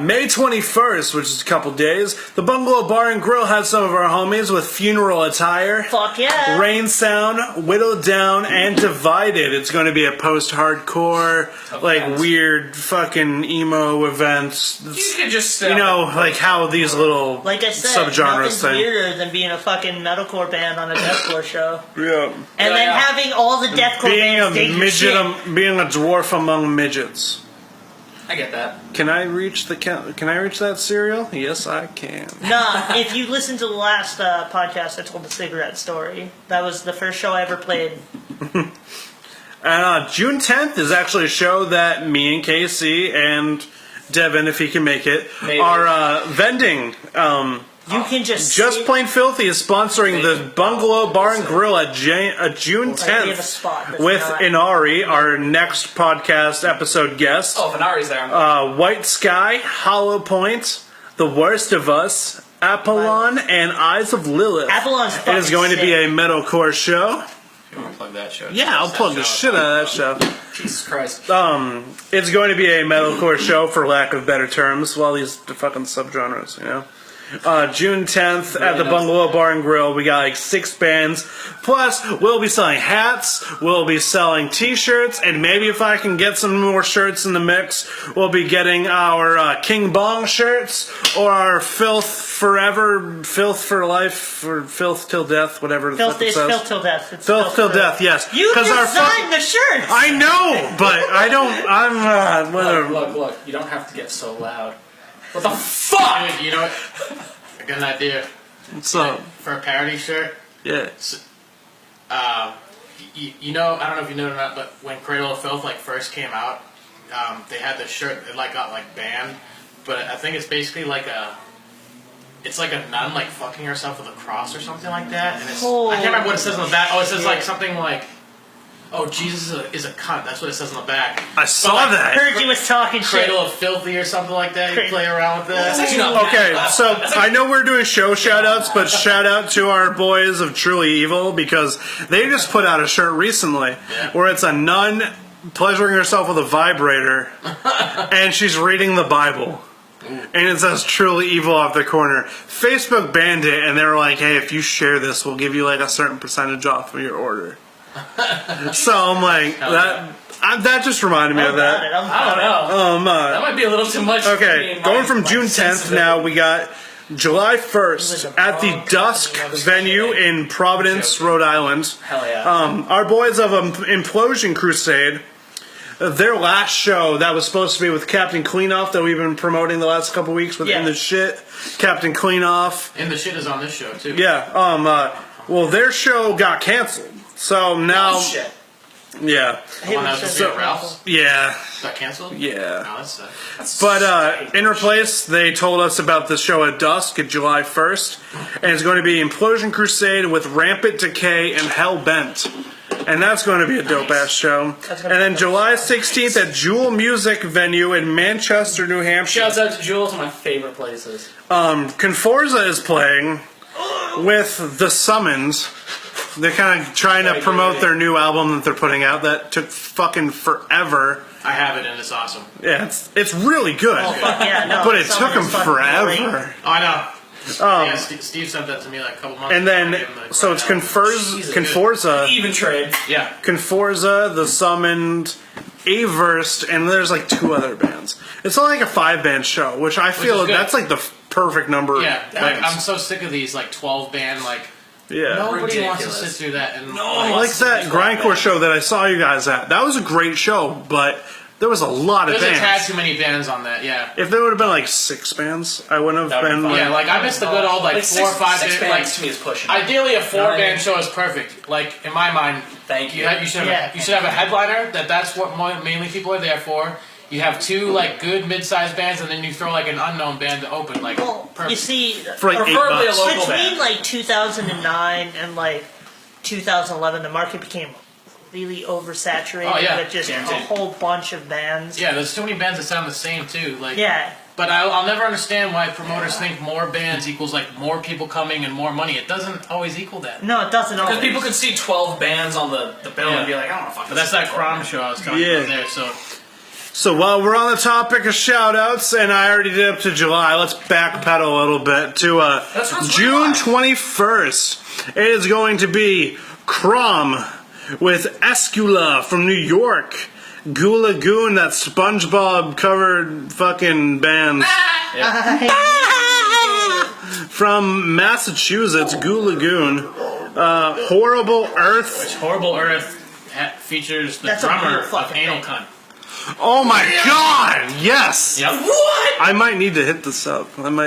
May 21st, which is a couple days, the Bungalow Bar and Grill had some of our homies with funeral attire. Fuck yeah. Rain Sound, Whittled Down, and Divided. It's going to be a post-hardcore, like Event. weird fucking emo event. You could just You know, like how these little Like I said, subgenres nothing's thing. weirder than being a fucking metalcore band on a deathcore show. Yeah. And then Yeah. having all the deathcore Being a bands dig your midget, shit. being a dwarf among midgets. I get that. Can I reach that cereal? Yes, I can. Nah, if you listen to the last podcast, I told the cigarette story. That was the first show I ever played. And June 10th is actually a show that me and Casey and Devin, if he can make it, Maybe. are vending. You can just Just Plain Filthy is sponsoring the Bungalow Bar and Grill at June Like, we have a 10th spot that's with not- Inari, our next podcast episode guest. Oh, Venari's there. White Sky, Hollow Point, The Worst of Us, Apollon, and Eyes of Lilith. Apollon's It is fucking going to be sick. a metalcore show. You want to plug that show? Yeah, I'll plug the shit out of that show. Jesus Christ. It's going to be a metalcore show, for lack of better terms. Well, these fucking subgenres, you know. June 10th at the Bungalow Bar and Grill. We got like 6 bands. Plus, we'll be selling hats, we'll be selling t-shirts, and maybe if I can get some more shirts in the mix, we'll be getting our King Bong shirts, or our Filth Forever, Filth for Life, or Filth Till Death, whatever the Filth fuck it is says. Filth Till Death. It's Filth Till Death, yes. You 'Cause our designed the shirts! I know, but I don't, whatever. Look. You don't have to get so loud. What the fuck? Dude, you know what? I got an idea What's up? for a parody shirt. Yeah. You know, I don't know if you know it or not, but when Cradle of Filth like first came out, they had this shirt that like got like banned, but I think it's basically like it's like a nun like fucking herself with a cross or something like that, and it's I can't remember what it says on the back. Oh, it says like something like, "Oh, Jesus is a cunt." That's what it says on the back. I saw like, I that. heard you was talking shit. Cradle of Filthy or something like that. You play around with That's that. actually not Okay, bad. so I know we're doing show shout-outs, but shout out to our boys of Truly Evil, because they just put out a shirt recently where it's a nun pleasuring herself with a vibrator and she's reading the Bible. And it says Truly Evil off the corner. Facebook banned it, and they were like, hey, if you share this, we'll give you like a certain percentage off of your order. So I'm like, that just reminded me of that. I don't know. That might be a little too much. for me Okay, and going my- from my June 10th sensibility. now, we got July 1st at the Dusk venue in Providence, Rhode Island. Hell yeah. Our boys of Implosion Crusade, their last show that was supposed to be with Captain Cleanoff that we've been promoting the last couple weeks with In the Shit, Captain Cleanoff. And the shit is on this show too. Yeah, well, their show got canceled. So now, Oh, shit. yeah, The one that was supposed to be at Ralph's yeah, got canceled. yeah. Oh, that's sad. But in her place, they told us about the show at Dusk at July 1st, and it's going to be Implosion Crusade with Rampant Decay and Hellbent. And that's going to be a dope-ass show. And then July 16th at Jewel Music venue in Manchester, New Hampshire. Shouts out to Jules, one of my favorite places. Conforza is playing with The Summons. They're kind of trying to promote their new album that they're putting out that took fucking forever. I have it and it's awesome. Yeah, it's really good. Oh, fuck yeah, no. But it took Someone them is fucking great. forever. Oh, I know. Yeah, Steve sent that to me like a couple months And ago. I then, gave him the so it's Jesus. Conforza, Even trade. Yeah. Conforza, The Summoned, Averst, and there's like 2 other bands. It's only like a 5-band show, which I feel is good. that's like the perfect number of Yeah. Like, bands. I'm so sick of these like 12 band like Yeah. nobody wants to Ridiculous. sit through that and Like that grindcore show that I saw you guys at. That was a great show, but there was a lot of There's a tad bands. too many bands on that, yeah. If there would have been like 6 bands, I wouldn't have That would've been been like, Yeah, like I miss the good old like 4 or 5 six band, bands like to me is pushing. ideally a know what I 4-band mean? show is perfect. Like in my mind, Thank you. you should have Yeah. you should have a headliner that's what mainly people are there for. You have 2 like good mid-sized bands, and then you throw like an unknown band to open. Like Well, perfect. you see, for like Preferably a $8. local between band. like 2009 and like 2011, the market became really oversaturated Oh, yeah. with just Guaranteed. a whole bunch of bands. Yeah, there's too many bands that sound the same too. Like, Yeah. But I'll never understand why promoters think more bands equals like more people coming and more money. It doesn't always equal that. No, it doesn't always. Because people could see 12 bands on the bill and be like, I don't know, fuck. But that's that Crom show I was talking Yeah. about there. So So while we're on the topic of shout-outs, and I already did up to July, let's backpedal a little bit to That's what's June July. 21st. It is going to be Crom with Escula from New York. Goo Lagoon, that SpongeBob-covered fucking band. From Massachusetts, Goo Lagoon. Horrible Earth. Horrible Earth features the That's a drummer cool of fucking Anal thing. Cunt. Oh my god! Yes! Yep. What? I might need to hit this up. Everyone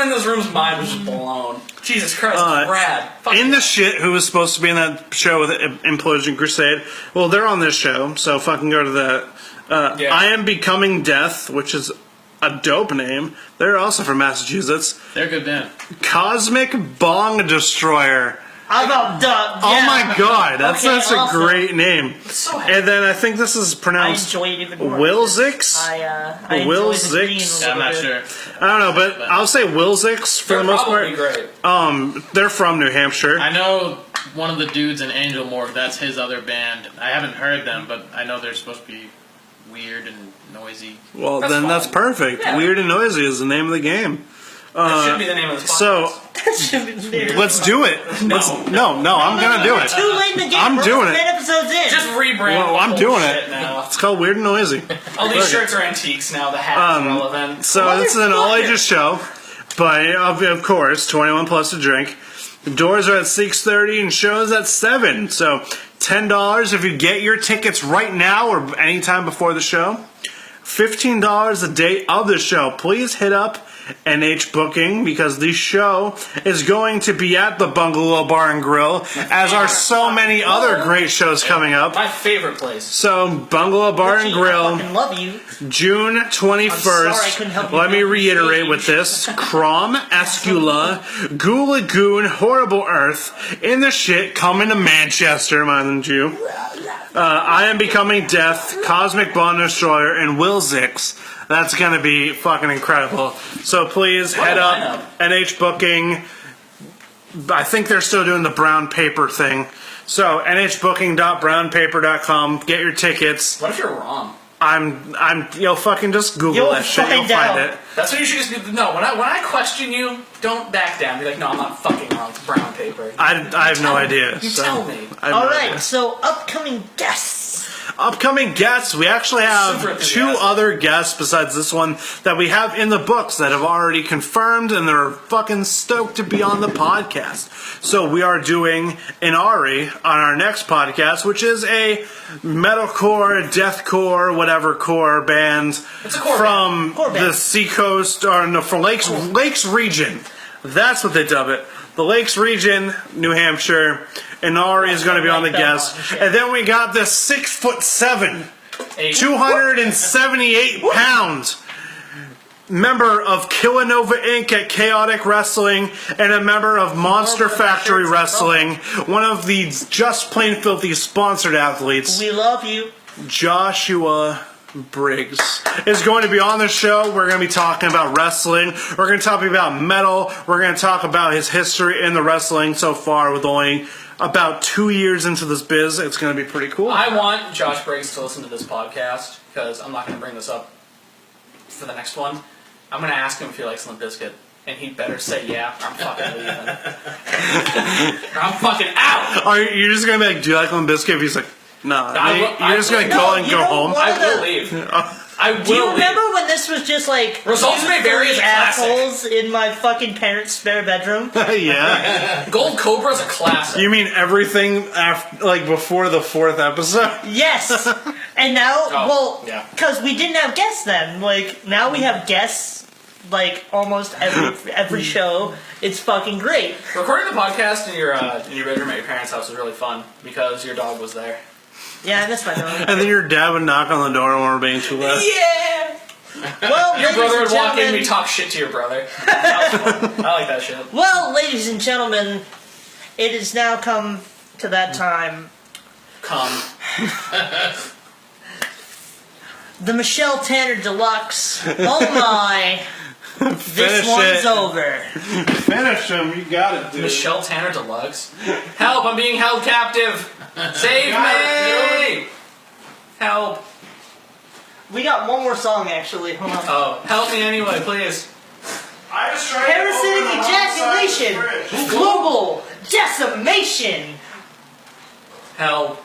in this room's mind was just blown. Jesus Christ, Brad. Fuck In yeah. the shit, who was supposed to be in that show with Implosion Crusade. Well, they're on this show, so fucking go to that. Yeah. I Am Becoming Death, which is a dope name. They're also from Massachusetts. They're a good band. Cosmic Bong Destroyer. I'm about done. Oh my god, that's Okay, such a awesome. great name. so happy. And then I think this is I pronounced enjoy it even more. Wilzix. I enjoy Will the green a Zix? Yeah, I'm not little bit. sure. I don't know, but I'll say Wilzix for They're the most probably part. great. They're from New Hampshire. I know one of the dudes in Angel Morgue. That's his other band. I haven't heard them, but I know they're supposed to be weird and noisy. Well, That's then fine. that's perfect. Yeah. Weird and Noisy is the name of the game. That should be the name of this podcast. So That should be there. let's do it. No, I'm gonna do it. Too late in the game. I'm We're doing it. 10 episodes in. just rebrand. Well, the I'm whole doing shit it. now. It's called Weird and Noisy. All these shirts are antiques now. The hat's relevant. So this is an all ages show, but of course 21 plus to drink. The doors are at 6:30 and shows at 7. So $10 if you get your tickets right now or anytime before the show. $15 the day of the show. Please hit up NH Booking because the show is going to be at the Bungalow Bar and Grill, as are so many other great shows coming up. My favorite place. So Bungalow Bar and Richie, Grill, I fucking love you. June I'm sorry I 21st. couldn't help you Let me on reiterate stage. with this. Crom, Escula, Goo Lagoon, Horrible Earth, In the Shit, coming to Manchester, mind you. I Am Becoming Death, Cosmic Bond Destroyer, and Will Zix. That's going to be fucking incredible. So please What head a up, NH Booking. I think they're still doing the brown paper thing. So nhbooking.brownpaper.com. Get your tickets. What if you're wrong? Fucking just Google You'll that shit. You'll find find out. it. That's what you should just do. No, when I question you, don't back down. Be like, no, I'm not fucking wrong. It's brown paper. I have no idea. You so tell me. I have All no right, idea. so upcoming guests. Upcoming guests. We actually Super have two enthusiastic. other guests besides this one that we have in the books that have already confirmed, and they're fucking stoked to be on the podcast. So we are doing an Ari on our next podcast, which is a metalcore, deathcore, whatever core band It's a core from Core band. the Seacoast, or no, from Lakes region. That's what they dub it. The Lakes region, New Hampshire. And Ari is going to be on the guest. And then we got this 6'7", 278 pounds member of Killanova Inc. at Chaotic Wrestling and a member of Monster Factory Wrestling, one of the Just Plain Filthy sponsored athletes, We love you. Joshua Briggs, is going to be on the show. We're going to be talking about wrestling. We're going to talk about metal. We're going to talk about his history in the wrestling so far with only about 2 years into this biz. It's going to be pretty cool. I want Josh Briggs to listen to this podcast because I'm not going to bring this up for the next one. I'm going to ask him if he likes Limp Bizkit, and he better say yeah, or I'm fucking leaving. Or I'm fucking out. Are you just going to be like, do you like Limp Bizkit? If he's like, nah. You're just going to go and you go know home? what? I will leave. I will Do you leave. remember when this was just like Results may vary is a classic. assholes in my fucking parents' spare bedroom? Yeah. Gold Cobra's a classic. You mean everything after, like before the 4th episode? Yes. And now, yeah. because we didn't have guests then. Like now we have guests. Like almost every show. It's fucking great. Recording the podcast in your bedroom at your parents' house was really fun because your dog was there. Yeah, that's my dog. And then your dad would knock on the door when we're being too loud. Yeah. Well, Your ladies brother and would walk in and gentlemen, we talk shit to your brother. That was fun. I like that shit. well, ladies and gentlemen, it has now come to that time Come. The Michelle Tanner Deluxe. Oh my. Finish This one's it. over. Finish him. You got it, dude. Michelle Tanner Deluxe. Help! I'm being held captive. Save me! Help! We got one more song actually. Hold on. Oh, help me anyway, please. I was trying Parasitic ejaculation. Global decimation. Help.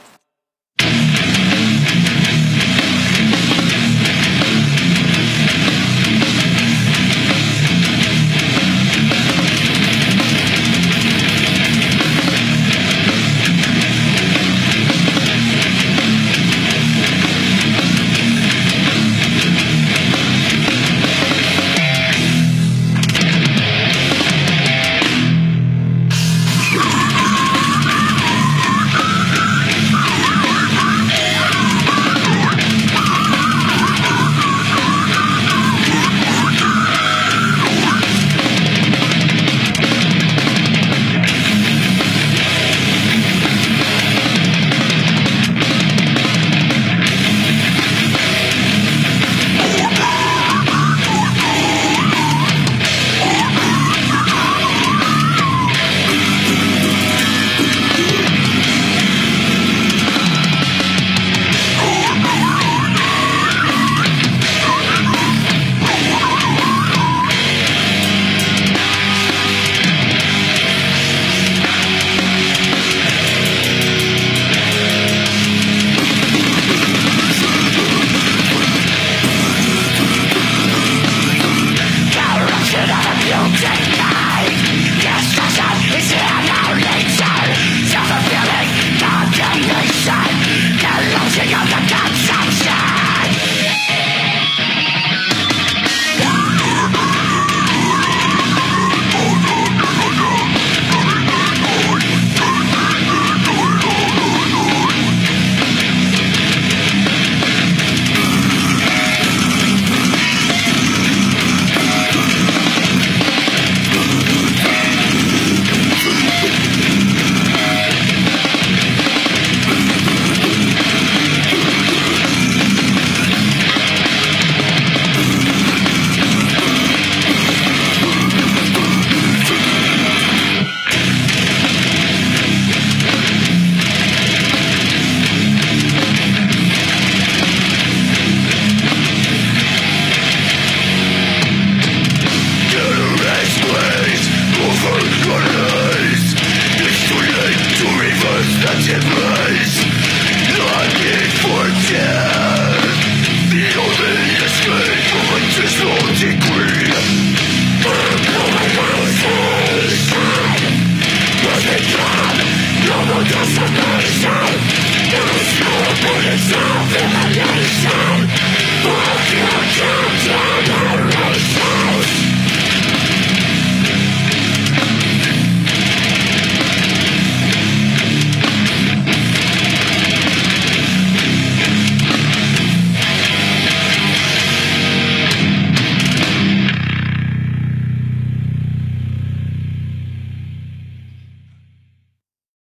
Generation.